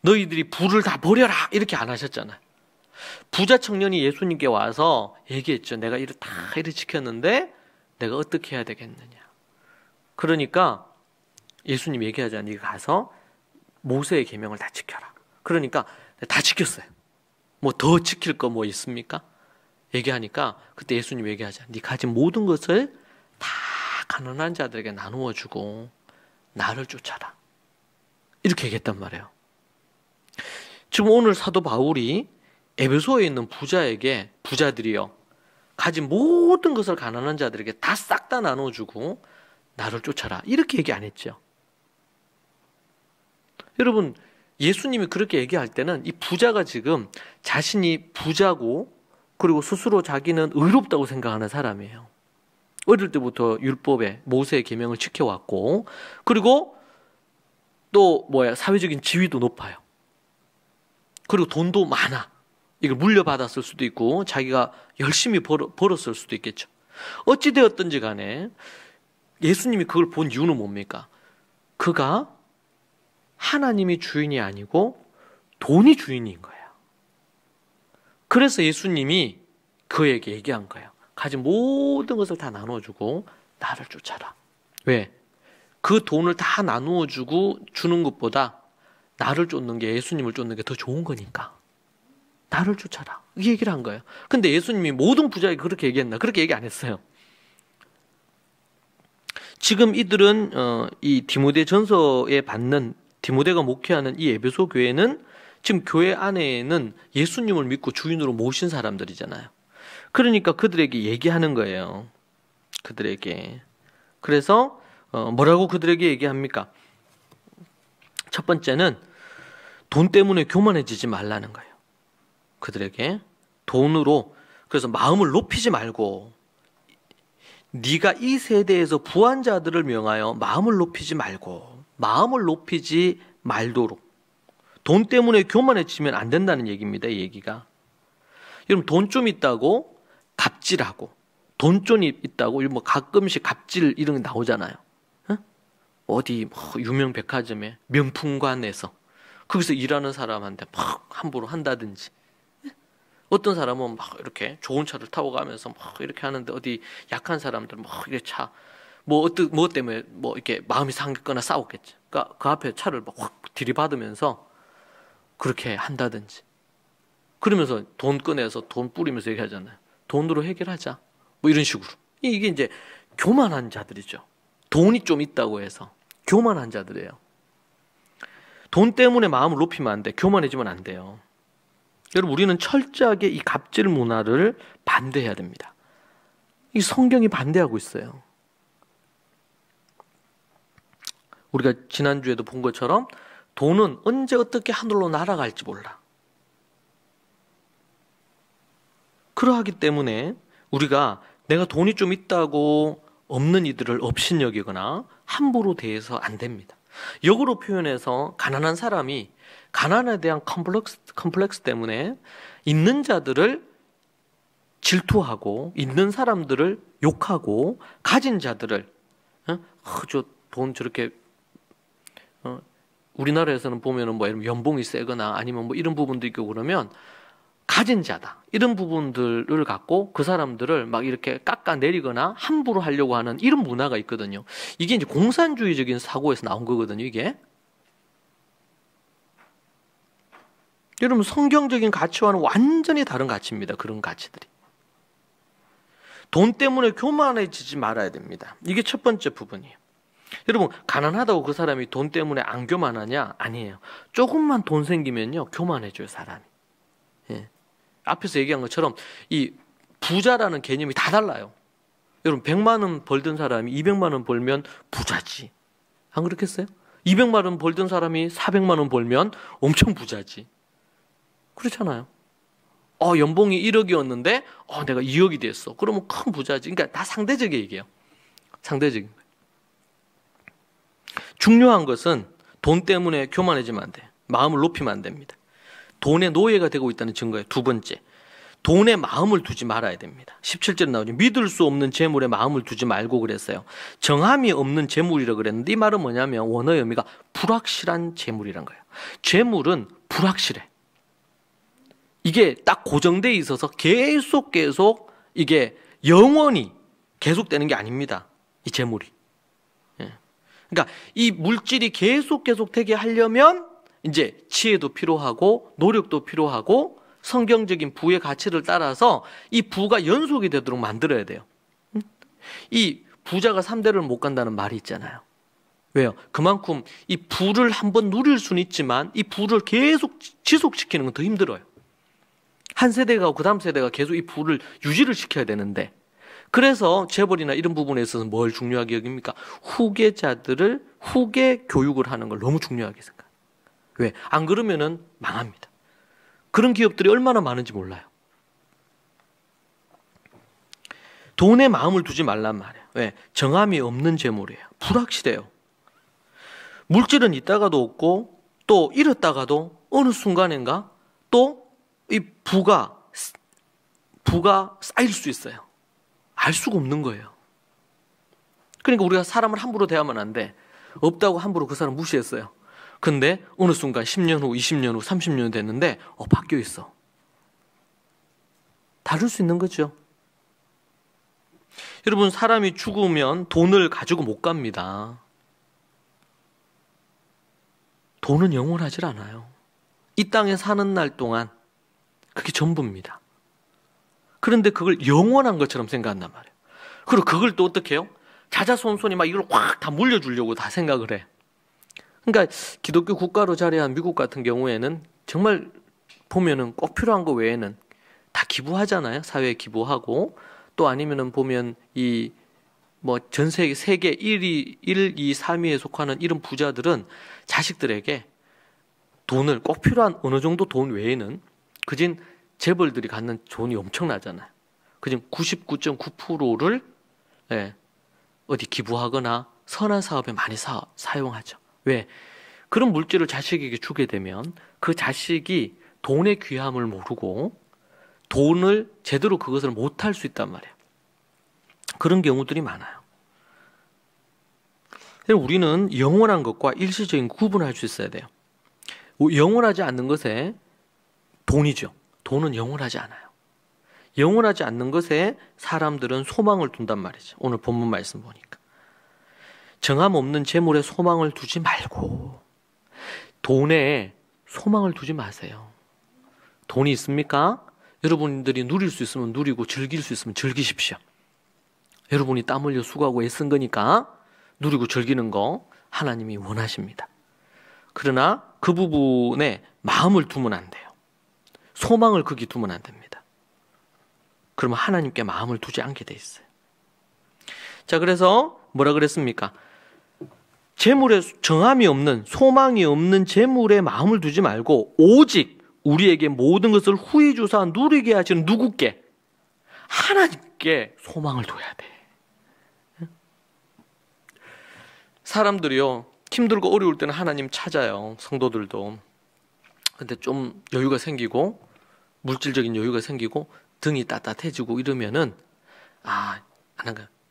너희들이 부를 다 버려라 이렇게 안 하셨잖아요. 부자 청년이 예수님께 와서 얘기했죠. 내가 다 이렇게 지켰는데 내가 어떻게 해야 되겠느냐. 그러니까 예수님 얘기하잖아요. 네가 가서 모세의 계명을 다 지켜라. 그러니까 다 지켰어요. 뭐 더 지킬 거 뭐 있습니까? 얘기하니까 그때 예수님 얘기하잖아요. 네 가진 모든 것을 다 가난한 자들에게 나누어 주고 나를 쫓아라. 이렇게 얘기했단 말이에요. 지금 오늘 사도 바울이 에베소에 있는 부자들이요, 가진 모든 것을 가난한 자들에게 다 싹 다 나누어 주고 나를 쫓아라. 이렇게 얘기 안 했죠. 여러분, 예수님이 그렇게 얘기할 때는 이 부자가 지금 자신이 부자고 그리고 스스로 자기는 의롭다고 생각하는 사람이에요. 어릴 때부터 율법에 모세의 계명을 지켜왔고 그리고 또 사회적인 지위도 높아요. 그리고 돈도 많아. 이걸 물려받았을 수도 있고 자기가 열심히 벌었을 수도 있겠죠. 어찌되었든지 간에 예수님이 그걸 본 이유는 뭡니까? 그가 하나님이 주인이 아니고 돈이 주인인 거예요. 그래서 예수님이 그에게 얘기한 거예요. 가진 모든 것을 다 나눠주고 나를 쫓아라. 왜? 그 돈을 다 나누어주고 주는 것보다 나를 쫓는 게, 예수님을 쫓는 게 더 좋은 거니까 나를 쫓아라. 이 얘기를 한 거예요. 근데 예수님이 모든 부자에게 그렇게 얘기했나? 그렇게 얘기 안 했어요. 지금 이들은 이 디모데 전서에 받는, 디모데가 목회하는 이 에베소 교회는 지금 교회 안에는 예수님을 믿고 주인으로 모신 사람들이잖아요. 그러니까 그들에게 얘기하는 거예요. 그들에게. 그래서 뭐라고 그들에게 얘기합니까? 첫 번째는 돈 때문에 교만해지지 말라는 거예요. 그들에게 돈으로, 그래서 마음을 높이지 말고, 네가 이 세대에서 부한 자들을 명하여 마음을 높이지 말도록. 돈 때문에 교만해지면 안 된다는 얘기입니다. 이 얘기가. 여러분, 돈 좀 있다고 갑질하고, 돈 좀 있다고 뭐 가끔씩 갑질 이런 게 나오잖아요. 어디 유명 백화점에 명품관에서 거기서 일하는 사람한테 막 함부로 한다든지, 어떤 사람은 막 이렇게 좋은 차를 타고 가면서 막 이렇게 하는데 어디 약한 사람들은 막 이렇게 뭐 때문에 뭐 이렇게 마음이 상했거나 싸웠겠죠. 그러니까 그 앞에 차를 막 확 들이받으면서 그렇게 한다든지. 그러면서 돈 꺼내서 돈 뿌리면서 얘기하잖아요. 돈으로 해결하자. 뭐 이런 식으로. 이게 이제 교만한 자들이죠. 돈이 좀 있다고 해서 교만한 자들이에요. 돈 때문에 마음을 높이면 안 돼. 교만해지면 안 돼요. 여러분, 우리는 철저하게 이 갑질 문화를 반대해야 됩니다. 이 성경이 반대하고 있어요. 우리가 지난주에도 본 것처럼 돈은 언제 어떻게 하늘로 날아갈지 몰라. 그러하기 때문에 우리가 내가 돈이 좀 있다고 없는 이들을 업신여기거나 함부로 대해서 안 됩니다. 역으로 표현해서 가난한 사람이 가난에 대한 컴플렉스 때문에 있는 자들을 질투하고 있는 사람들을 욕하고 가진 자들을 저 돈 저렇게 우리나라에서는 보면은 뭐 연봉이 세거나 아니면 뭐 이런 부분도 있고 그러면 가진 자다 이런 부분들을 갖고 그 사람들을 막 이렇게 깎아내리거나 함부로 하려고 하는 이런 문화가 있거든요. 이게 이제 공산주의적인 사고에서 나온 거거든요. 이게 여러분, 성경적인 가치와는 완전히 다른 가치입니다. 그런 가치들이. 돈 때문에 교만해지지 말아야 됩니다. 이게 첫 번째 부분이에요. 여러분, 가난하다고 그 사람이 돈 때문에 안 교만하냐? 아니에요. 조금만 돈 생기면요 교만해져요, 사람이. 예. 앞에서 얘기한 것처럼 이 부자라는 개념이 다 달라요. 여러분, 100만 원 벌던 사람이 200만 원 벌면 부자지. 안 그렇겠어요? 200만 원 벌던 사람이 400만 원 벌면 엄청 부자지. 그렇잖아요. 연봉이 1억이었는데 내가 2억이 됐어. 그러면 큰 부자지. 그러니까 다 상대적인 얘기예요. 상대적인 거예요. 중요한 것은 돈 때문에 교만해지면 안 돼. 마음을 높이면 안 됩니다. 돈의 노예가 되고 있다는 증거예요. 두 번째, 돈에 마음을 두지 말아야 됩니다. 17절에 나오죠. 믿을 수 없는 재물에 마음을 두지 말고 그랬어요. 정함이 없는 재물이라고 그랬는데 이 말은 뭐냐면 원어의 의미가 불확실한 재물이란 거예요. 재물은 불확실해. 이게 딱 고정되어 있어서 계속 이게 영원히 계속되는 게 아닙니다. 이 재물이. 그러니까 이 물질이 계속 되게 하려면 이제 지혜도 필요하고 노력도 필요하고 성경적인 부의 가치를 따라서 이 부가 연속이 되도록 만들어야 돼요. 이 부자가 3대를 못 간다는 말이 있잖아요. 왜요? 그만큼 이 부를 한번 누릴 수는 있지만 이 부를 계속 지속시키는 건 더 힘들어요. 한 세대가 가고 그 다음 세대가 계속 이 부를 유지를 시켜야 되는데, 그래서 재벌이나 이런 부분에 있어서 뭘 중요하게 여깁니까? 후계자들을 후계 교육을 하는 걸 너무 중요하게 생각해요. 왜? 안 그러면은 망합니다. 그런 기업들이 얼마나 많은지 몰라요. 돈에 마음을 두지 말란 말이에요. 왜? 정함이 없는 재물이에요. 불확실해요. 물질은 있다가도 없고 또 잃었다가도 어느 순간인가 또 이 부가 쌓일 수 있어요. 알 수가 없는 거예요. 그러니까 우리가 사람을 함부로 대하면 안 돼. 없다고 함부로 그 사람 무시했어요. 근데 어느 순간 10년 후, 20년 후, 30년 됐는데 바뀌어 있어. 다를 수 있는 거죠. 여러분, 사람이 죽으면 돈을 가지고 못 갑니다. 돈은 영원하질 않아요. 이 땅에 사는 날 동안 그게 전부입니다. 그런데 그걸 영원한 것처럼 생각한단 말이에요. 그리고 그걸 또 어떻게 해요? 자자손손이 막 이걸 확 다 물려주려고 다 생각을 해. 그러니까 기독교 국가로 자리한 미국 같은 경우에는 정말 보면은 꼭 필요한 거 외에는 다 기부하잖아요. 사회에 기부하고, 또 아니면은 보면 이 뭐 전 세계 1, 2, 3위에 속하는 이런 부자들은 자식들에게 돈을 꼭 필요한 어느 정도 돈 외에는, 그진 재벌들이 갖는 돈이 엄청나잖아요. 그진 99.9%를 어디 기부하거나 선한 사업에 많이 사용하죠. 왜? 그런 물질을 자식에게 주게 되면 그 자식이 돈의 귀함을 모르고 돈을 제대로 그것을 못할 수 있단 말이에요. 그런 경우들이 많아요. 우리는 영원한 것과 일시적인 구분할 수 있어야 돼요. 영원하지 않는 것에 돈이죠. 돈은 영원하지 않아요. 영원하지 않는 것에 사람들은 소망을 둔단 말이죠. 오늘 본문 말씀 보니까. 정함 없는 재물에 소망을 두지 말고 돈에 소망을 두지 마세요. 돈이 있습니까? 여러분들이 누릴 수 있으면 누리고 즐길 수 있으면 즐기십시오. 여러분이 땀 흘려 수고하고 애쓴 거니까 누리고 즐기는 거 하나님이 원하십니다. 그러나 그 부분에 마음을 두면 안 돼요. 소망을 거기 두면 안 됩니다. 그러면 하나님께 마음을 두지 않게 돼 있어요. 자, 그래서 뭐라 그랬습니까? 재물에 정함이 없는, 소망이 없는 재물에 마음을 두지 말고 오직 우리에게 모든 것을 후히 주사 누리게 하시는 누구께? 하나님께 소망을 둬야 돼. 사람들이요, 힘들고 어려울 때는 하나님 찾아요. 성도들도. 근데 좀 여유가 생기고 물질적인 여유가 생기고 등이 따뜻해지고 이러면은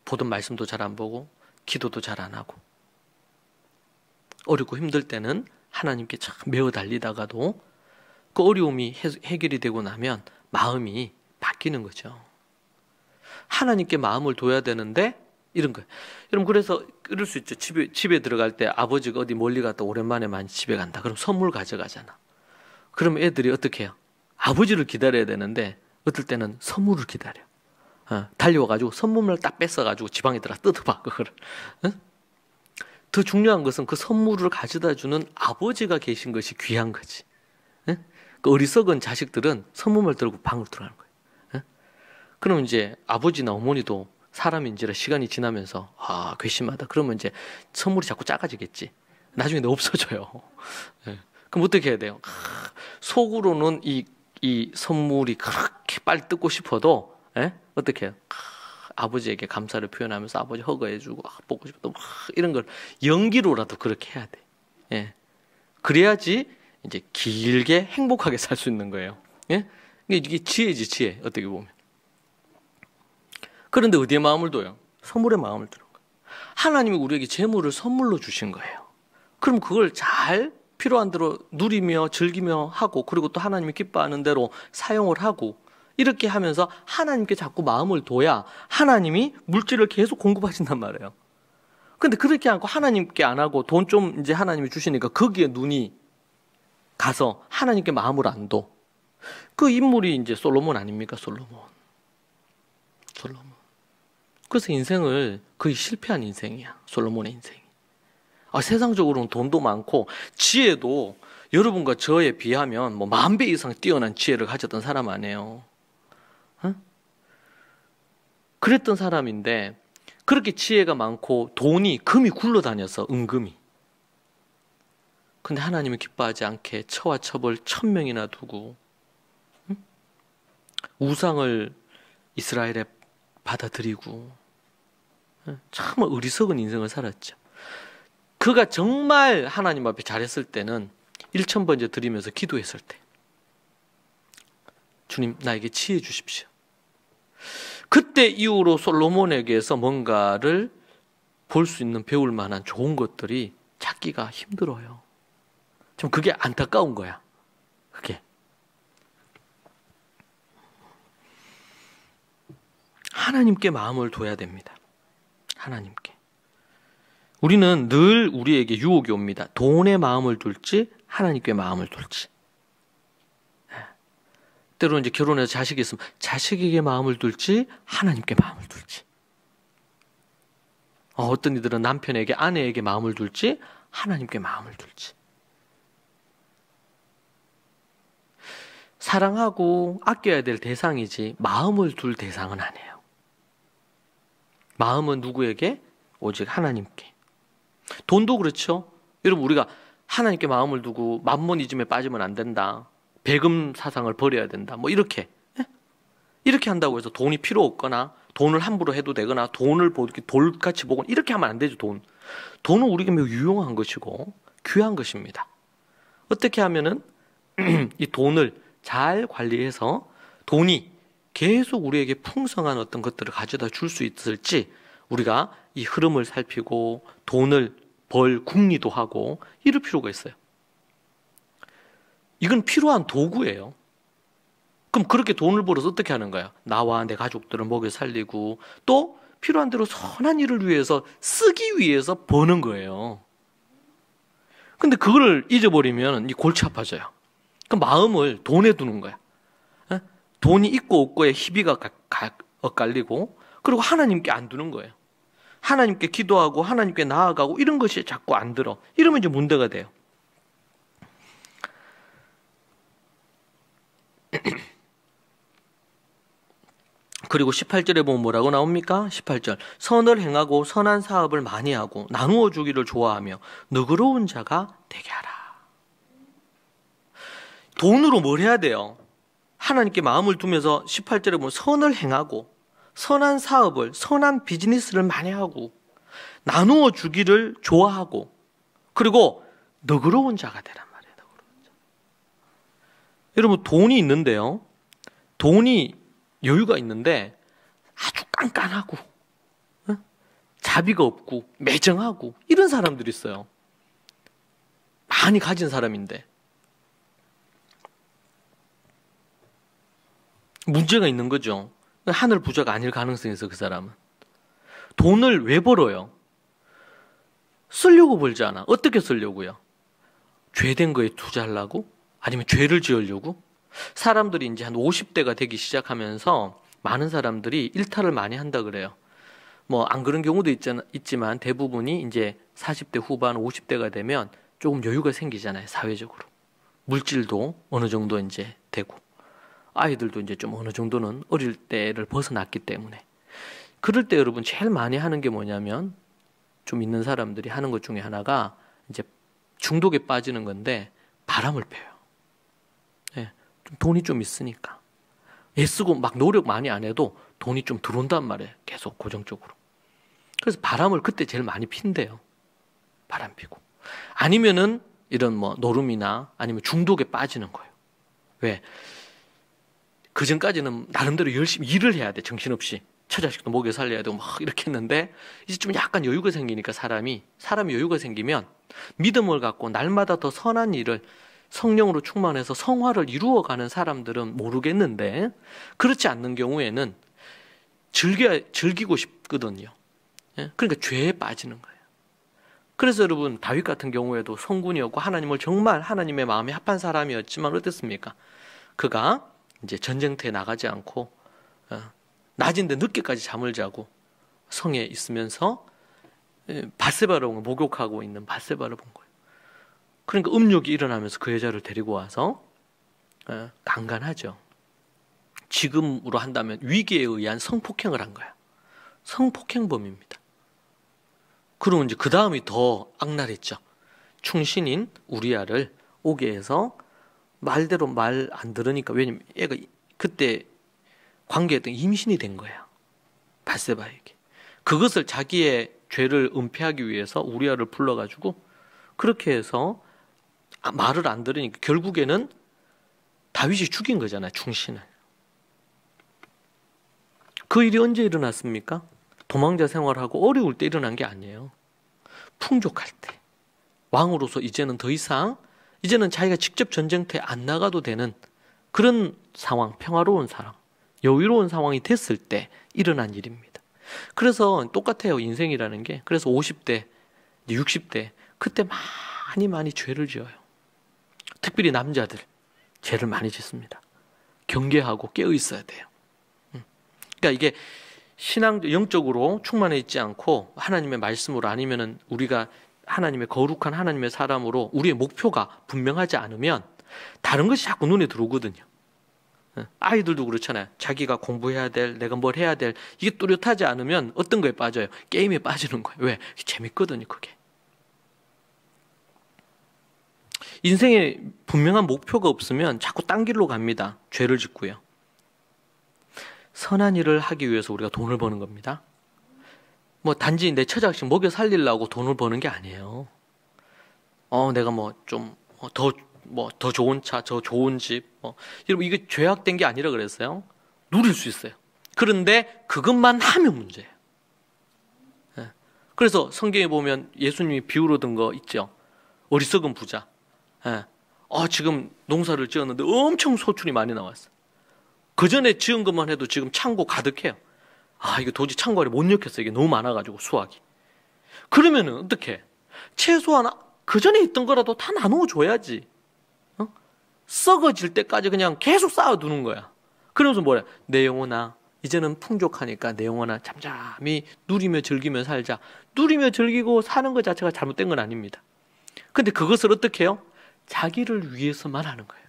보던 말씀도 잘 안 보고 기도도 잘 안 하고, 어렵고 힘들 때는 하나님께 참 매어 달리다가도 그 어려움이 해결이 되고 나면 마음이 바뀌는 거죠. 하나님께 마음을 둬야 되는데 이런 거예요. 여러분, 그래서 이럴 수 있죠. 집에 들어갈 때 아버지가 어디 멀리 갔다 오랜만에 많이 집에 간다. 그럼 선물 가져가잖아. 그럼 애들이 어떻게 해요? 아버지를 기다려야 되는데 어떨 때는 선물을 기다려. 달려와가지고 선물을 딱 뺏어가지고 지방에 들어가 뜯어봐, 그거를. 더 중요한 것은 그 선물을 가져다 주는 아버지가 계신 것이 귀한 거지. 그 어리석은 자식들은 선물만 들고 방으로 들어가는 거예요. 그럼 이제 아버지나 어머니도 사람인지라 시간이 지나면서 괘씸하다. 그러면 이제 선물이 자꾸 작아지겠지. 나중에 없어져요. 그럼 어떻게 해야 돼요? 속으로는 이 선물이 그렇게 빨리 뜯고 싶어도 어떻게 해요? 아버지에게 감사를 표현하면서 아버지 허가해주고 보고 싶어도 이런 걸 연기로라도 그렇게 해야 돼. 그래야지 이제 길게 행복하게 살 수 있는 거예요. 이게 지혜지, 지혜. 어떻게 보면. 그런데 어디에 마음을 둬요? 선물에 마음을 두는 거예요. 하나님이 우리에게 재물을 선물로 주신 거예요. 그럼 그걸 잘 필요한 대로 누리며 즐기며 하고, 그리고 또 하나님이 기뻐하는 대로 사용을 하고, 이렇게 하면서 하나님께 자꾸 마음을 둬야 하나님이 물질을 계속 공급하신단 말이에요. 근데 그렇게 않고 하나님께 안 하고 돈 좀 이제 하나님이 주시니까 거기에 눈이 가서 하나님께 마음을 안 둬. 그 인물이 이제 솔로몬 아닙니까? 솔로몬. 그래서 인생을 거의 실패한 인생이야. 솔로몬의 인생이. 세상적으로는 돈도 많고 지혜도 여러분과 저에 비하면 뭐 10,000배 이상 뛰어난 지혜를 가졌던 사람 아니에요. 그랬던 사람인데 그렇게 지혜가 많고 금이 굴러다녀서 은금이. 근데 하나님은 기뻐하지 않게 처와 첩을 1,000명이나 두고 우상을 이스라엘에 받아들이고 참 어리석은 인생을 살았죠. 그가 정말 하나님 앞에 잘했을 때는 1,000번째 드리면서 기도했을 때, 주님 나에게 지혜 주십시오. 그때 이후로 솔로몬에게서 뭔가를 볼 수 있는, 배울 만한 좋은 것들이 찾기가 힘들어요. 좀 그게 안타까운 거야. 그게. 하나님께 마음을 둬야 됩니다. 하나님께. 우리는 늘 우리에게 유혹이 옵니다. 돈에 마음을 둘지 하나님께 마음을 둘지. 때로 이제 결혼해서 자식이 있으면 자식에게 마음을 둘지 하나님께 마음을 둘지. 어떤 이들은 남편에게, 아내에게 마음을 둘지 하나님께 마음을 둘지. 사랑하고 아껴야 될 대상이지 마음을 둘 대상은 아니에요. 마음은 누구에게? 오직 하나님께. 돈도 그렇죠. 여러분, 우리가 하나님께 마음을 두고 만모니즘에 빠지면 안 된다. 배금 사상을 버려야 된다. 뭐 이렇게 한다고 해서 돈이 필요 없거나 돈을 함부로 해도 되거나 돈을 돌같이 보거나 이렇게 하면 안 되죠. 돈은 우리에게 매우 유용한 것이고 귀한 것입니다. 어떻게 하면은 이 돈을 잘 관리해서 돈이 계속 우리에게 풍성한 어떤 것들을 가져다 줄 수 있을지 우리가 이 흐름을 살피고 돈을 벌 궁리도 하고 이럴 필요가 있어요. 이건 필요한 도구예요. 그럼 그렇게 돈을 벌어서 어떻게 하는 거야? 나와 내 가족들을 먹여 살리고 또 필요한 대로 선한 일을 위해서 쓰기 위해서 버는 거예요. 근데 그걸 잊어버리면 이 골치 아파져요. 그 마음을 돈에 두는 거야. 돈이 있고 없고에 희비가 엇갈리고, 그리고 하나님께 안 두는 거예요. 하나님께 기도하고 하나님께 나아가고 이런 것이 자꾸 안 들어. 이러면 이제 문제가 돼요. 그리고 18절에 보면 뭐라고 나옵니까? 18절. 선을 행하고 선한 사업을 많이 하고 나누어 주기를 좋아하며 너그러운 자가 되게 하라. 돈으로 뭘 해야 돼요? 하나님께 마음을 두면서 18절에 보면 선을 행하고 선한 사업을, 선한 비즈니스를 많이 하고 나누어 주기를 좋아하고, 그리고 너그러운 자가 되란 말이에요. 너그러운 자. 여러분, 돈이 있는데요, 돈이 여유가 있는데 아주 깐깐하고 자비가 없고 매정하고 이런 사람들이 있어요. 많이 가진 사람인데 문제가 있는 거죠. 하늘 부자가 아닐 가능성이 있어. 그 사람은 돈을 왜 벌어요? 쓰려고 벌지 않아. 어떻게 쓰려고요? 죄된 거에 투자하려고? 아니면 죄를 지으려고? 사람들이 이제 한 50대가 되기 시작하면서 많은 사람들이 일탈을 많이 한다 그래요. 뭐 안 그런 경우도 있지만 대부분이 이제 40대 후반 50대가 되면 조금 여유가 생기잖아요. 사회적으로. 물질도 어느 정도 이제 되고 아이들도 이제 좀 어느 정도는 어릴 때를 벗어났기 때문에. 그럴 때 여러분 제일 많이 하는 게 뭐냐면, 좀 있는 사람들이 하는 것 중에 하나가 이제 중독에 빠지는 건데 바람을 펴요. 네, 돈이 좀 있으니까 애쓰고 막 노력 많이 안 해도 돈이 좀 들어온단 말이에요. 계속 고정적으로. 그래서 바람을 그때 제일 많이 핀대요. 바람 피고. 아니면은 이런 뭐 노름이나 아니면 중독에 빠지는 거예요. 왜? 그 전까지는 나름대로 열심히 일을 해야 돼. 정신없이. 처자식도 먹여 살려야 되고 막 이렇게 했는데 이제 좀 약간 여유가 생기니까 사람이 여유가 생기면 믿음을 갖고 날마다 더 선한 일을 성령으로 충만해서 성화를 이루어가는 사람들은 모르겠는데, 그렇지 않는 경우에는 즐기고 싶거든요. 그러니까 죄에 빠지는 거예요. 그래서 여러분, 다윗 같은 경우에도 성군이었고 하나님을 정말 하나님의 마음에 합한 사람이었지만 어땠습니까? 그가 이제 전쟁터에 나가지 않고 낮인데 늦게까지 잠을 자고 성에 있으면서 밧세바를 목욕하고 있는 밧세바를 본 거예요. 그러니까 음욕이 일어나면서 그 여자를 데리고 와서 강간하죠. 지금으로 한다면 위기에 의한 성폭행을 한 거야. 성폭행범입니다. 그러고 이제 그 다음이 더 악랄했죠. 충신인 우리아를 오게 해서 말대로 말 안 들으니까, 왜냐면 얘가 그때 관계했던 임신이 된 거야. 밧세바에게. 그것을 자기의 죄를 은폐하기 위해서 우리아를 불러가지고 그렇게 해서 말을 안 들으니까 결국에는 다윗이 죽인 거잖아요. 충신을. 그 일이 언제 일어났습니까? 도망자 생활하고 어려울 때 일어난 게 아니에요. 풍족할 때. 왕으로서 이제는 더 이상 이제는 자기가 직접 전쟁터에 안 나가도 되는 그런 상황, 평화로운 상황, 여유로운 상황이 됐을 때 일어난 일입니다. 그래서 똑같아요, 인생이라는 게. 그래서 50대, 60대 그때 많이 죄를 지어요. 특별히 남자들 죄를 많이 짓습니다. 경계하고 깨어 있어야 돼요. 그러니까 이게 영적으로 충만해 있지 않고 하나님의 말씀으로, 아니면은 우리가 하나님의 거룩한 하나님의 사람으로 우리의 목표가 분명하지 않으면 다른 것이 자꾸 눈에 들어오거든요. 아이들도 그렇잖아요. 자기가 공부해야 될, 내가 뭘 해야 될, 이게 뚜렷하지 않으면 어떤 거에 빠져요? 게임에 빠지는 거예요. 왜? 재밌거든요, 그게. 인생에 분명한 목표가 없으면 자꾸 딴 길로 갑니다. 죄를 짓고요. 선한 일을 하기 위해서 우리가 돈을 버는 겁니다. 뭐 단지 내 처자식 먹여 살리려고 돈을 버는 게 아니에요. 내가 더 좋은 차, 더 좋은 집, 여러분 이게 죄악된 게 아니라 그랬어요. 누릴 수 있어요. 그런데 그것만 하면 문제예요. 그래서 성경에 보면 예수님이 비유로 든 거 있죠. 어리석은 부자. 지금 농사를 지었는데 엄청 소출이 많이 나왔어요. 그 전에 지은 것만 해도 지금 창고 가득해요. 이거 도저히 창고 안에 못 넣겠어. 이게 너무 많아가지고 수확이. 그러면은 어떻게? 최소한 그 전에 있던 거라도 다 나누어 줘야지. 썩어질 때까지 그냥 계속 쌓아두는 거야. 그러면서 뭐래? 내 영혼아, 이제는 풍족하니까 내 영혼아 잠잠히 누리며 즐기며 살자. 누리며 즐기고 사는 것 자체가 잘못된 건 아닙니다. 근데 그것을 어떻게 해요? 자기를 위해서만 하는 거예요.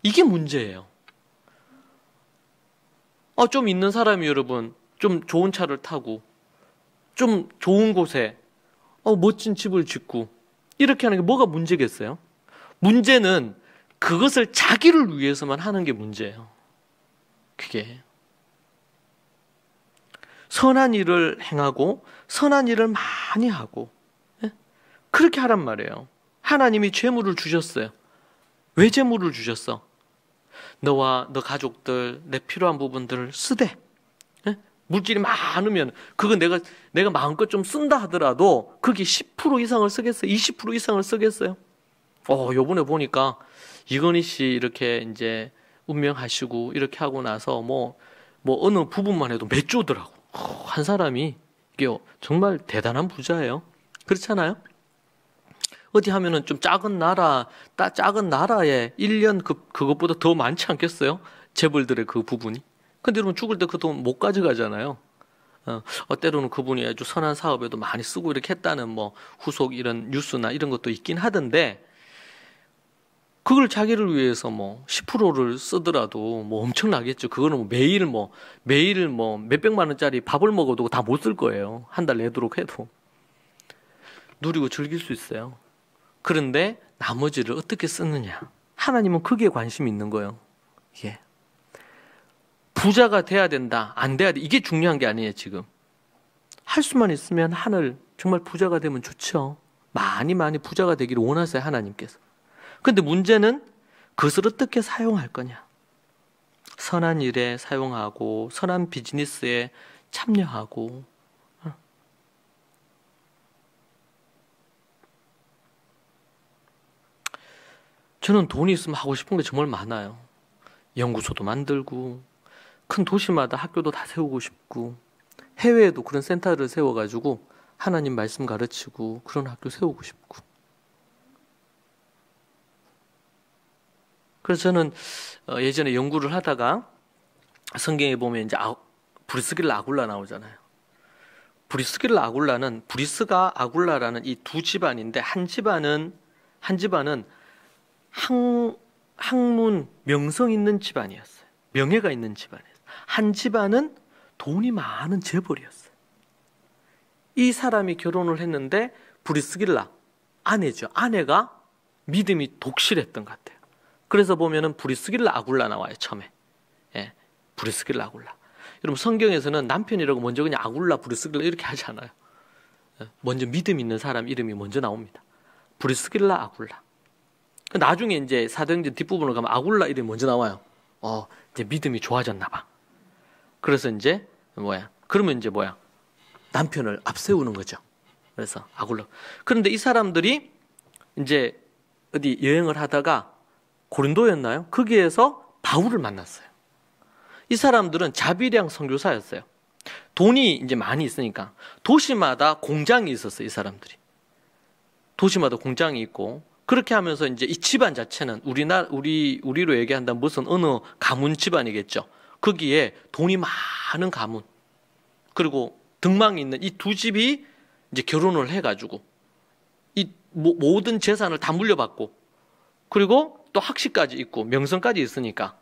이게 문제예요. 좀 있는 사람이 여러분 좀 좋은 차를 타고 좀 좋은 곳에 멋진 집을 짓고 이렇게 하는 게 뭐가 문제겠어요? 문제는 그것을 자기를 위해서만 하는 게 문제예요. 그게 선한 일을 행하고 선한 일을 많이 하고 그렇게 하란 말이에요. 하나님이 재물을 주셨어요. 왜 재물을 주셨어? 너와 너 가족들 내 필요한 부분들을 쓰되 물질이 많으면 그거 내가 마음껏 좀 쓴다 하더라도 그게 10% 이상을 쓰겠어요? 20% 이상을 쓰겠어요? 요번에 보니까 이건희 씨 이렇게 이제 운명하시고 이렇게 하고 나서 뭐 어느 부분만 해도 몇 조더라고. 한 사람이 이게 정말 대단한 부자예요. 그렇잖아요? 어디 하면은 좀 작은 나라에 1년 그것보다 더 많지 않겠어요? 재벌들의 그 부분이. 근데 여러분 죽을 때 그 돈 못 가져가잖아요. 때로는 그분이 아주 선한 사업에도 많이 쓰고 이렇게 했다는 뭐 후속 이런 뉴스나 이런 것도 있긴 하던데 그걸 자기를 위해서 10%를 쓰더라도 엄청나겠죠. 그거는 매일 몇백만 원짜리 밥을 먹어도 다 못 쓸 거예요. 한 달 내도록 해도. 누리고 즐길 수 있어요. 그런데 나머지를 어떻게 쓰느냐. 하나님은 거기에 관심이 있는 거예요. 예. 부자가 돼야 된다, 안 돼야 돼. 이게 중요한 게 아니에요, 지금. 할 수만 있으면 하늘 정말 부자가 되면 좋죠. 많이 부자가 되기를 원하세요, 하나님께서. 근데 문제는 그것을 어떻게 사용할 거냐. 선한 일에 사용하고 선한 비즈니스에 참여하고 저는 돈이 있으면 하고 싶은 게 정말 많아요. 연구소도 만들고 큰 도시마다 학교도 다 세우고 싶고 해외에도 그런 센터를 세워가지고 하나님 말씀 가르치고 그런 학교 세우고 싶고 그래서 저는 예전에 연구를 하다가 성경에 보면 이제 브리스길라 아굴라 나오잖아요. 브리스길라 아굴라는 브리스가 아굴라라는 이 두 집안인데 한 집안은 학문 명성 있는 집안이었어요. 명예가 있는 집안이었어요. 한 집안은 돈이 많은 재벌이었어요. 이 사람이 결혼을 했는데 브리스길라 아내죠. 아내가 믿음이 독실했던 것 같아요. 그래서 보면은 브리스길라 아굴라 나와요. 처음에. 예, 브리스길라 아굴라. 여러분 성경에서는 남편이라고 먼저 그냥 아굴라 브리스길라 이렇게 하지 않아요. 먼저 믿음 있는 사람 이름이 먼저 나옵니다. 브리스길라 아굴라. 나중에 이제 사도행전 뒷부분으로 가면 아굴라 이름이 먼저 나와요. 이제 믿음이 좋아졌나 봐. 그래서 이제 그러면 이제 남편을 앞세우는 거죠. 그래서 아굴라. 그런데 이 사람들이 이제 어디 여행을 하다가 고린도였나요? 거기에서 바울을 만났어요. 이 사람들은 자비량 선교사였어요. 돈이 이제 많이 있으니까 도시마다 공장이 있었어요. 이 사람들이. 도시마다 공장이 있고 그렇게 하면서 이제 이 집안 자체는 우리로 얘기한다면 무슨 어느 가문 집안이겠죠. 거기에 돈이 많은 가문 그리고 등망이 있는 이 두 집이 이제 결혼을 해가지고 이 모든 재산을 다 물려받고 그리고 또 학식까지 있고 명성까지 있으니까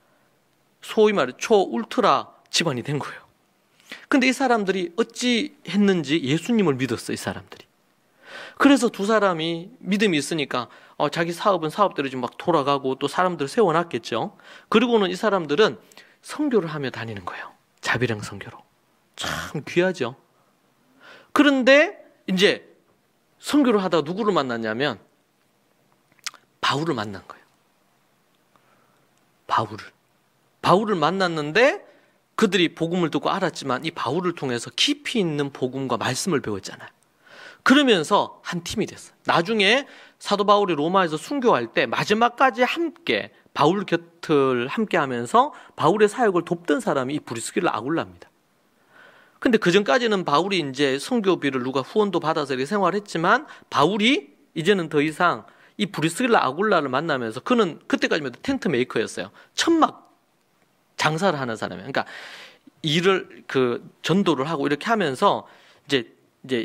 소위 말해 초울트라 집안이 된 거예요. 근데 이 사람들이 어찌 했는지 예수님을 믿었어요. 이 사람들이. 그래서 두 사람이 믿음이 있으니까 자기 사업은 사업대로 지금 막 돌아가고 또 사람들 세워놨겠죠. 그리고는 이 사람들은 선교를 하며 다니는 거예요. 자비량 선교로. 참 귀하죠. 그런데 이제 선교를 하다가 누구를 만났냐면 바울을 만난 거예요. 바울을 만났는데 그들이 복음을 듣고 알았지만 이 바울을 통해서 깊이 있는 복음과 말씀을 배웠잖아요. 그러면서 한 팀이 됐어요. 나중에 사도 바울이 로마에서 순교할 때 마지막까지 함께 바울 곁을 함께 하면서 바울의 사역을 돕던 사람이 이 브리스길라 아굴라입니다. 근데 그 전까지는 바울이 이제 선교비를 누가 후원도 받아서 이렇게 생활했지만 바울이 이제는 더 이상 이 브리스길라 아굴라를 만나면서 그는 그때까지만 해도 텐트 메이커였어요. 천막 장사를 하는 사람이에요. 그러니까 일을 전도를 하고 이렇게 하면서 이제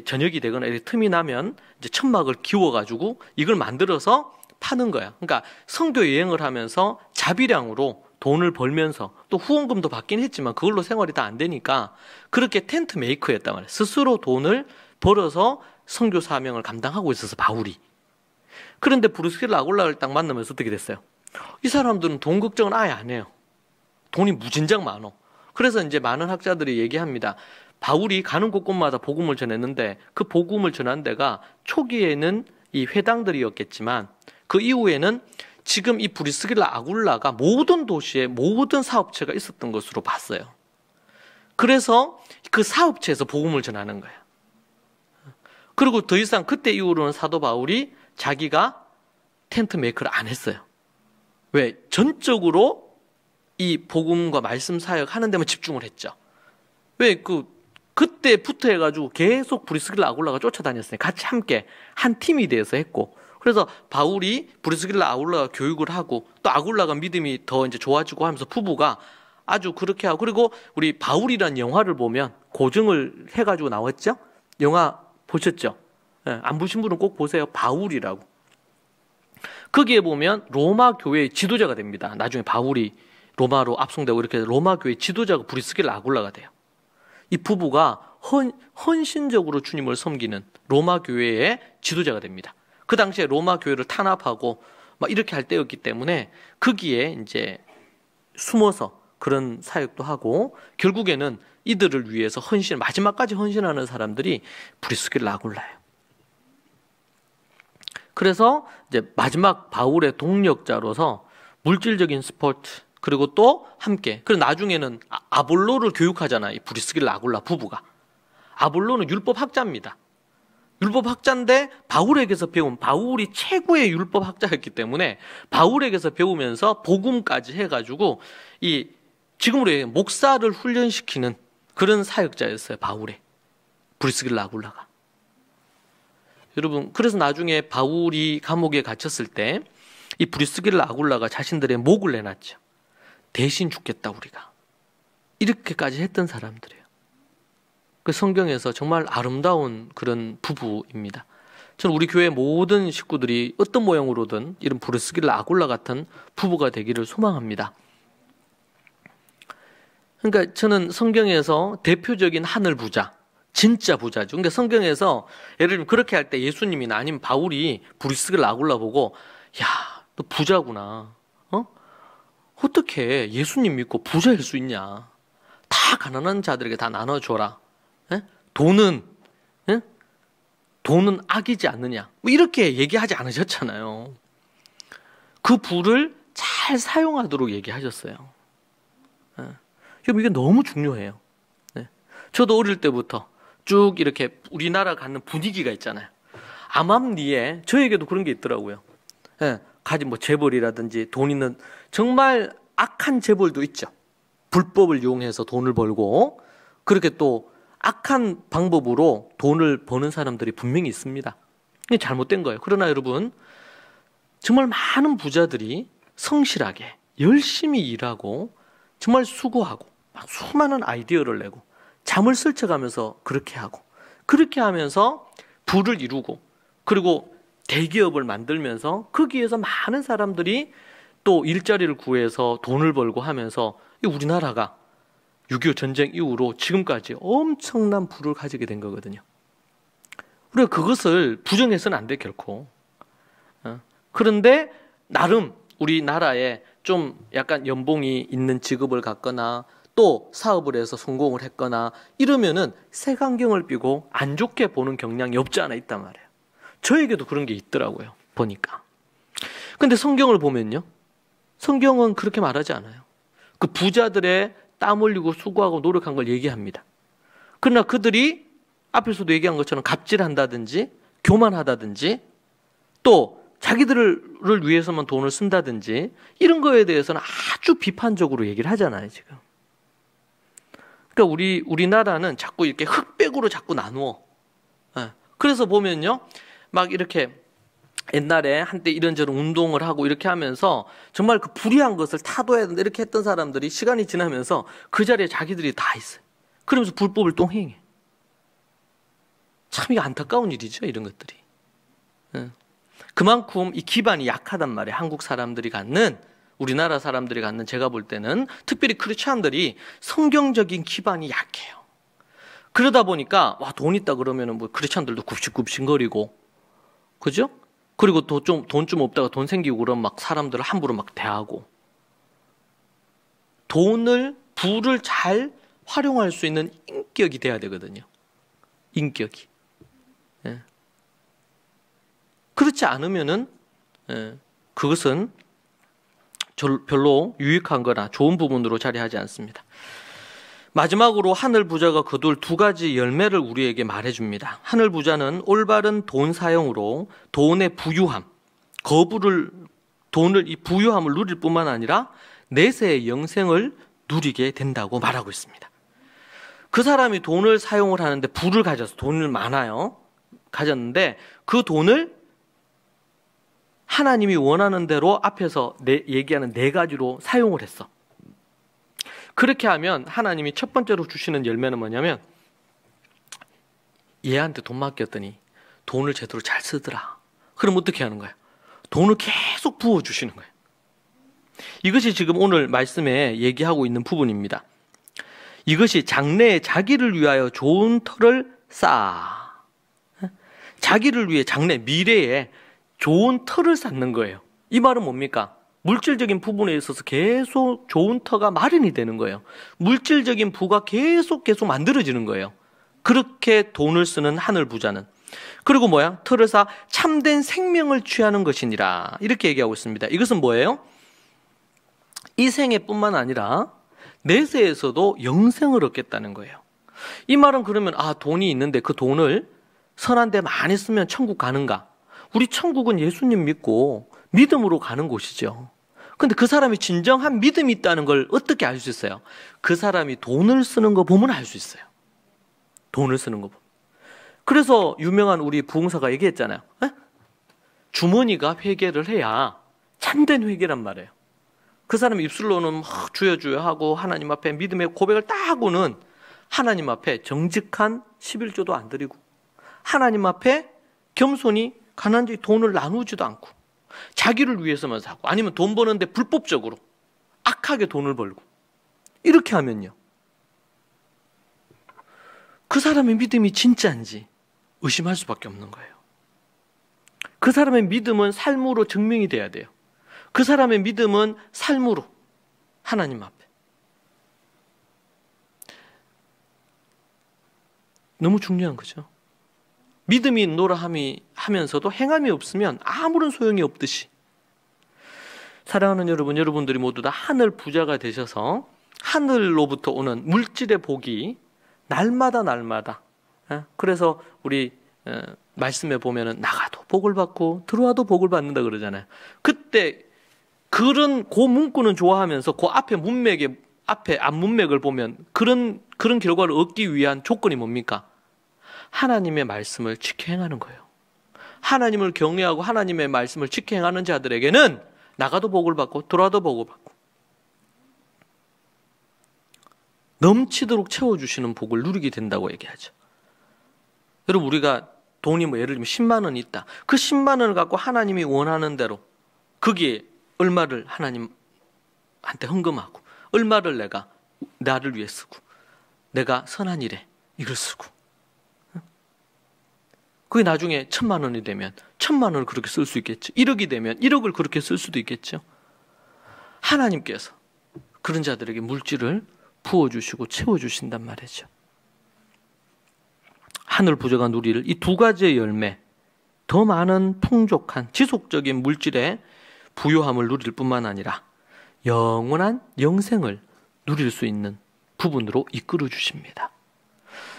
저녁이 되거나 이렇게 틈이 나면 이제 천막을 기워가지고 이걸 만들어서 파는 거야. 그러니까 선교 여행을 하면서 자비량으로 돈을 벌면서 또 후원금도 받긴 했지만 그걸로 생활이 다 안 되니까 그렇게 텐트 메이커였단 말이에요. 스스로 돈을 벌어서 선교 사명을 감당하고 있어서 바울이. 그런데 브리스길라 아굴라를 딱 만나면서 어떻게 됐어요? 이 사람들은 돈 걱정은 아예 안 해요. 돈이 무진장 많어. 그래서 이제 많은 학자들이 얘기합니다. 바울이 가는 곳곳마다 복음을 전했는데 그 복음을 전한 데가 초기에는 이 회당들이었겠지만 그 이후에는 지금 이 브리스길라 아굴라가 모든 도시에 모든 사업체가 있었던 것으로 봤어요. 그래서 그 사업체에서 복음을 전하는 거예요. 그리고 더 이상 그때 이후로는 사도 바울이 자기가 텐트 메이커를 안 했어요. 왜? 전적으로 이 복음과 말씀 사역 하는 데만 집중을 했죠. 왜? 그때부터 해가지고 계속 브리스길라 아굴라가 쫓아다녔어요. 같이 함께 한 팀이 되어서 했고. 그래서 바울이 브리스길라 아굴라가 교육을 하고 또 아굴라가 믿음이 더 이제 좋아지고 하면서 부부가 아주 그렇게 하고, 그리고 우리 바울이라는 영화를 보면 고증을 해가지고 나왔죠? 영화 보셨죠? 네, 안 보신 분은 꼭 보세요. 바울이라고. 거기에 보면 로마 교회의 지도자가 됩니다. 나중에 바울이 로마로 압송되고 이렇게 로마 교회의 지도자가 브리스길라 아굴라가 돼요. 이 부부가 헌신적으로 주님을 섬기는 로마 교회의 지도자가 됩니다. 그 당시에 로마 교회를 탄압하고 막 이렇게 할 때였기 때문에 거기에 이제 숨어서 그런 사역도 하고 결국에는 이들을 위해서 마지막까지 헌신하는 사람들이 브리스길라 아굴라예요. 그래서 이제 마지막 바울의 동력자로서 물질적인 스포트 그리고 또 함께, 그리고 나중에는 아볼로를 교육하잖아요. 이 브리스길라 아굴라 부부가. 아볼로는 율법학자입니다. 율법학자인데 바울에게서 배운, 바울이 최고의 율법학자였기 때문에 바울에게서 배우면서 복음까지 해가지고 이 지금으로 얘기하면 목사를 훈련시키는 그런 사역자였어요. 바울의 브리스길라 아굴라가. 여러분, 그래서 나중에 바울이 감옥에 갇혔을 때 이 브리스길라 아굴라가 자신들의 목을 내놨죠. 대신 죽겠다 우리가. 이렇게까지 했던 사람들이에요. 그 성경에서 정말 아름다운 그런 부부입니다. 저는 우리 교회 모든 식구들이 어떤 모양으로든 이런 브리스길라 아굴라 같은 부부가 되기를 소망합니다. 그러니까 저는 성경에서 대표적인 하늘 부자, 진짜 부자죠. 그러니까 성경에서 예를 들면 그렇게 할 때 예수님이나 아니면 바울이 브리스길라 아굴라 보고, 야, 너 부자구나. 어떻게 예수님 믿고 부자일 수 있냐? 다 가난한 자들에게 다 나눠줘라. 돈은 악이지 않느냐? 뭐 이렇게 얘기하지 않으셨잖아요. 그 부를 잘 사용하도록 얘기하셨어요. 이게 너무 중요해요. 저도 어릴 때부터 쭉 이렇게 우리나라 갖는 분위기가 있잖아요. 암암리에 저에게도 그런 게 있더라고요. 가진 재벌이라든지 돈 있는 정말 악한 재벌도 있죠. 불법을 이용해서 돈을 벌고 그렇게 또 악한 방법으로 돈을 버는 사람들이 분명히 있습니다. 이게 잘못된 거예요. 그러나 여러분, 정말 많은 부자들이 성실하게 열심히 일하고 정말 수고하고 막 수많은 아이디어를 내고 잠을 설쳐가면서 그렇게 하고 그렇게 하면서 부를 이루고 그리고 대기업을 만들면서 거기에서 많은 사람들이 또 일자리를 구해서 돈을 벌고 하면서 우리나라가 6.25 전쟁 이후로 지금까지 엄청난 부를 가지게 된 거거든요. 우리가 그것을 부정해서는 안 돼, 결코. 그런데 나름 우리나라에 좀 약간 연봉이 있는 직업을 갖거나 또 사업을 해서 성공을 했거나 이러면은 색안경을 끼고 안 좋게 보는 경향이 없지 않아 있단 말이에요. 저에게도 그런 게 있더라고요, 보니까. 근데 성경을 보면요, 성경은 그렇게 말하지 않아요. 그 부자들의 땀 흘리고 수고하고 노력한 걸 얘기합니다. 그러나 그들이 앞에서도 얘기한 것처럼 갑질한다든지 교만하다든지 또 자기들을 위해서만 돈을 쓴다든지 이런 거에 대해서는 아주 비판적으로 얘기를 하잖아요, 지금. 그러니까 우리나라는 자꾸 이렇게 흑백으로 자꾸 나누어. 그래서 보면요, 막 이렇게 옛날에 한때 이런저런 운동을 하고 이렇게 하면서 정말 그 불의한 것을 타도해야 된다 이렇게 했던 사람들이 시간이 지나면서 그 자리에 자기들이 다 있어요. 그러면서 불법을 동행해. 참 이게 안타까운 일이죠, 이런 것들이. 그만큼 이 기반이 약하단 말이에요. 한국 사람들이 갖는, 우리나라 사람들이 갖는, 제가 볼 때는 특별히 크리스찬들이 성경적인 기반이 약해요. 그러다 보니까 와, 돈 있다 그러면은 뭐 크리스찬들도 굽신굽신거리고, 그죠? 그리고 돈 좀 없다가 돈 생기고 그러면 막 사람들을 함부로 막 대하고, 부를 잘 활용할 수 있는 인격이 돼야 되거든요. 인격이. 예. 그렇지 않으면은 그것은 별로 유익한 거나 좋은 부분으로 자리하지 않습니다. 마지막으로 하늘 부자가 거둘 두 가지 열매를 우리에게 말해줍니다. 하늘 부자는 올바른 돈 사용으로 돈의 부유함, 이 부유함을 누릴 뿐만 아니라 내세의 영생을 누리게 된다고 말하고 있습니다. 그 사람이 돈을 사용을 하는데 부를 가져서 돈을 많아요. 가졌는데 그 돈을 하나님이 원하는 대로 앞에서 얘기하는 4가지로 사용을 했어. 그렇게 하면 하나님이 첫 번째로 주시는 열매는 뭐냐면, 얘한테 돈 맡겼더니 돈을 제대로 잘 쓰더라. 그럼 어떻게 하는 거야? 돈을 계속 부어주시는 거예요. 이것이 지금 오늘 말씀에 얘기하고 있는 부분입니다. 이것이 장래에 자기를 위하여 좋은 터를 쌓아. 자기를 위해 미래에 좋은 터를 쌓는 거예요. 이 말은 뭡니까? 물질적인 부분에 있어서 계속 좋은 터가 마련이 되는 거예요. 물질적인 부가 계속 만들어지는 거예요. 그렇게 돈을 쓰는 하늘 부자는. 그리고 뭐야? 터를 쌓아 참된 생명을 취하는 것이니라. 이렇게 얘기하고 있습니다. 이것은 뭐예요? 이 생애뿐만 아니라 내세에서도 영생을 얻겠다는 거예요. 이 말은 그러면 돈이 있는데 그 돈을 선한 데 많이 쓰면 천국 가는가? 우리 천국은 예수님 믿고 믿음으로 가는 곳이죠. 근데 그 사람이 진정한 믿음이 있다는 걸 어떻게 알 수 있어요? 그 사람이 돈을 쓰는 거 보면 알 수 있어요. 돈을 쓰는 거 보면. 그래서 유명한 우리 부흥사가 얘기했잖아요. 주머니가 회개를 해야 참된 회개란 말이에요. 그 사람이 입술로는 막 주여 하고 하나님 앞에 믿음의 고백을 딱 하고는 하나님 앞에 정직한 11조도 안 드리고 하나님 앞에 겸손히 가난하게 돈을 나누지도 않고 자기를 위해서만 사고 아니면 돈 버는데 불법적으로 악하게 돈을 벌고 이렇게 하면요. 그 사람의 믿음이 진짜인지 의심할 수밖에 없는 거예요. 그 사람의 믿음은 삶으로 증명이 돼야 돼요. 그 사람의 믿음은 삶으로 하나님 앞에. 너무 중요한 거죠. 믿음이 있노라 하면서도 행함이 없으면 아무런 소용이 없듯이. 사랑하는 여러분들이 모두 다 하늘 부자가 되셔서 하늘로부터 오는 물질의 복이 날마다 그래서 우리 말씀에 보면은 나가도 복을 받고 들어와도 복을 받는다 그러잖아요. 그때 그런 그 문구는 좋아하면서 그 앞에 앞문맥을 보면 그런 결과를 얻기 위한 조건이 뭡니까? 하나님의 말씀을 지켜 행하는 거예요. 하나님을 경외하고 하나님의 말씀을 지켜 행하는 자들에게는 나가도 복을 받고 들어와도 복을 받고 넘치도록 채워주시는 복을 누리게 된다고 얘기하죠. 여러분 우리가 돈이 예를 들면 10만 원이 있다. 그 10만 원을 갖고 하나님이 원하는 대로 거기에 얼마를 하나님한테 헌금하고 얼마를 내가 나를 위해 쓰고 내가 선한 일에 이걸 쓰고 그게 나중에 1,000만 원이 되면 1,000만 원을 그렇게 쓸 수 있겠죠. 1억이 되면 1억을 그렇게 쓸 수도 있겠죠. 하나님께서 그런 자들에게 물질을 부어주시고 채워주신단 말이죠. 하늘 부자가 누릴 이 두 가지의 열매, 더 많은 풍족한 지속적인 물질의 부유함을 누릴 뿐만 아니라 영원한 영생을 누릴 수 있는 부분으로 이끌어 주십니다.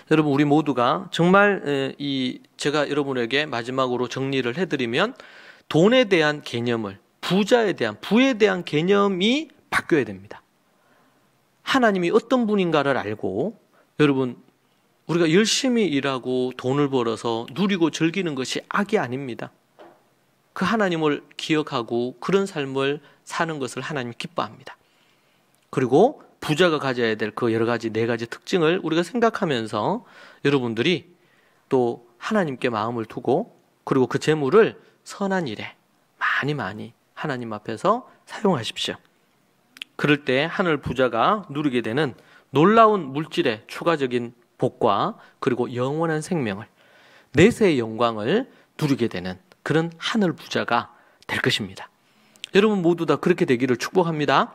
여러분 우리 모두가 정말 제가 여러분에게 마지막으로 정리를 해드리면 돈에 대한 개념을 부에 대한 개념이 바뀌어야 됩니다. 하나님이 어떤 분인가를 알고 여러분 우리가 열심히 일하고 돈을 벌어서 누리고 즐기는 것이 악이 아닙니다. 그 하나님을 기억하고 그런 삶을 사는 것을 하나님 기뻐합니다. 그리고 부자가 가져야 될 그 여러 가지 네 가지 특징을 우리가 생각하면서 여러분들이 또 하나님께 마음을 두고 그리고 그 재물을 선한 일에 많이 하나님 앞에서 사용하십시오. 그럴 때 하늘 부자가 누리게 되는 놀라운 물질의 추가적인 복과 그리고 영원한 생명을, 내세의 영광을 누리게 되는 그런 하늘 부자가 될 것입니다. 여러분 모두 다 그렇게 되기를 축복합니다.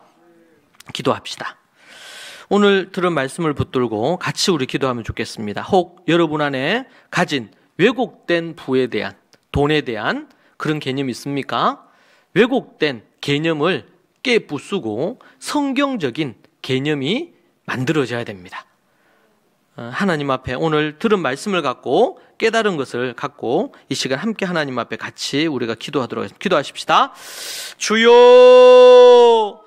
기도합시다. 오늘 들은 말씀을 붙들고 같이 우리 기도하면 좋겠습니다. 혹 여러분 안에 가진 왜곡된 부에 대한, 돈에 대한 그런 개념이 있습니까? 왜곡된 개념을 깨부수고 성경적인 개념이 만들어져야 됩니다. 하나님 앞에 오늘 들은 말씀을 갖고 깨달은 것을 갖고 이 시간 함께 하나님 앞에 같이 우리가 기도하도록 하겠습니다. 기도하십시다. 주여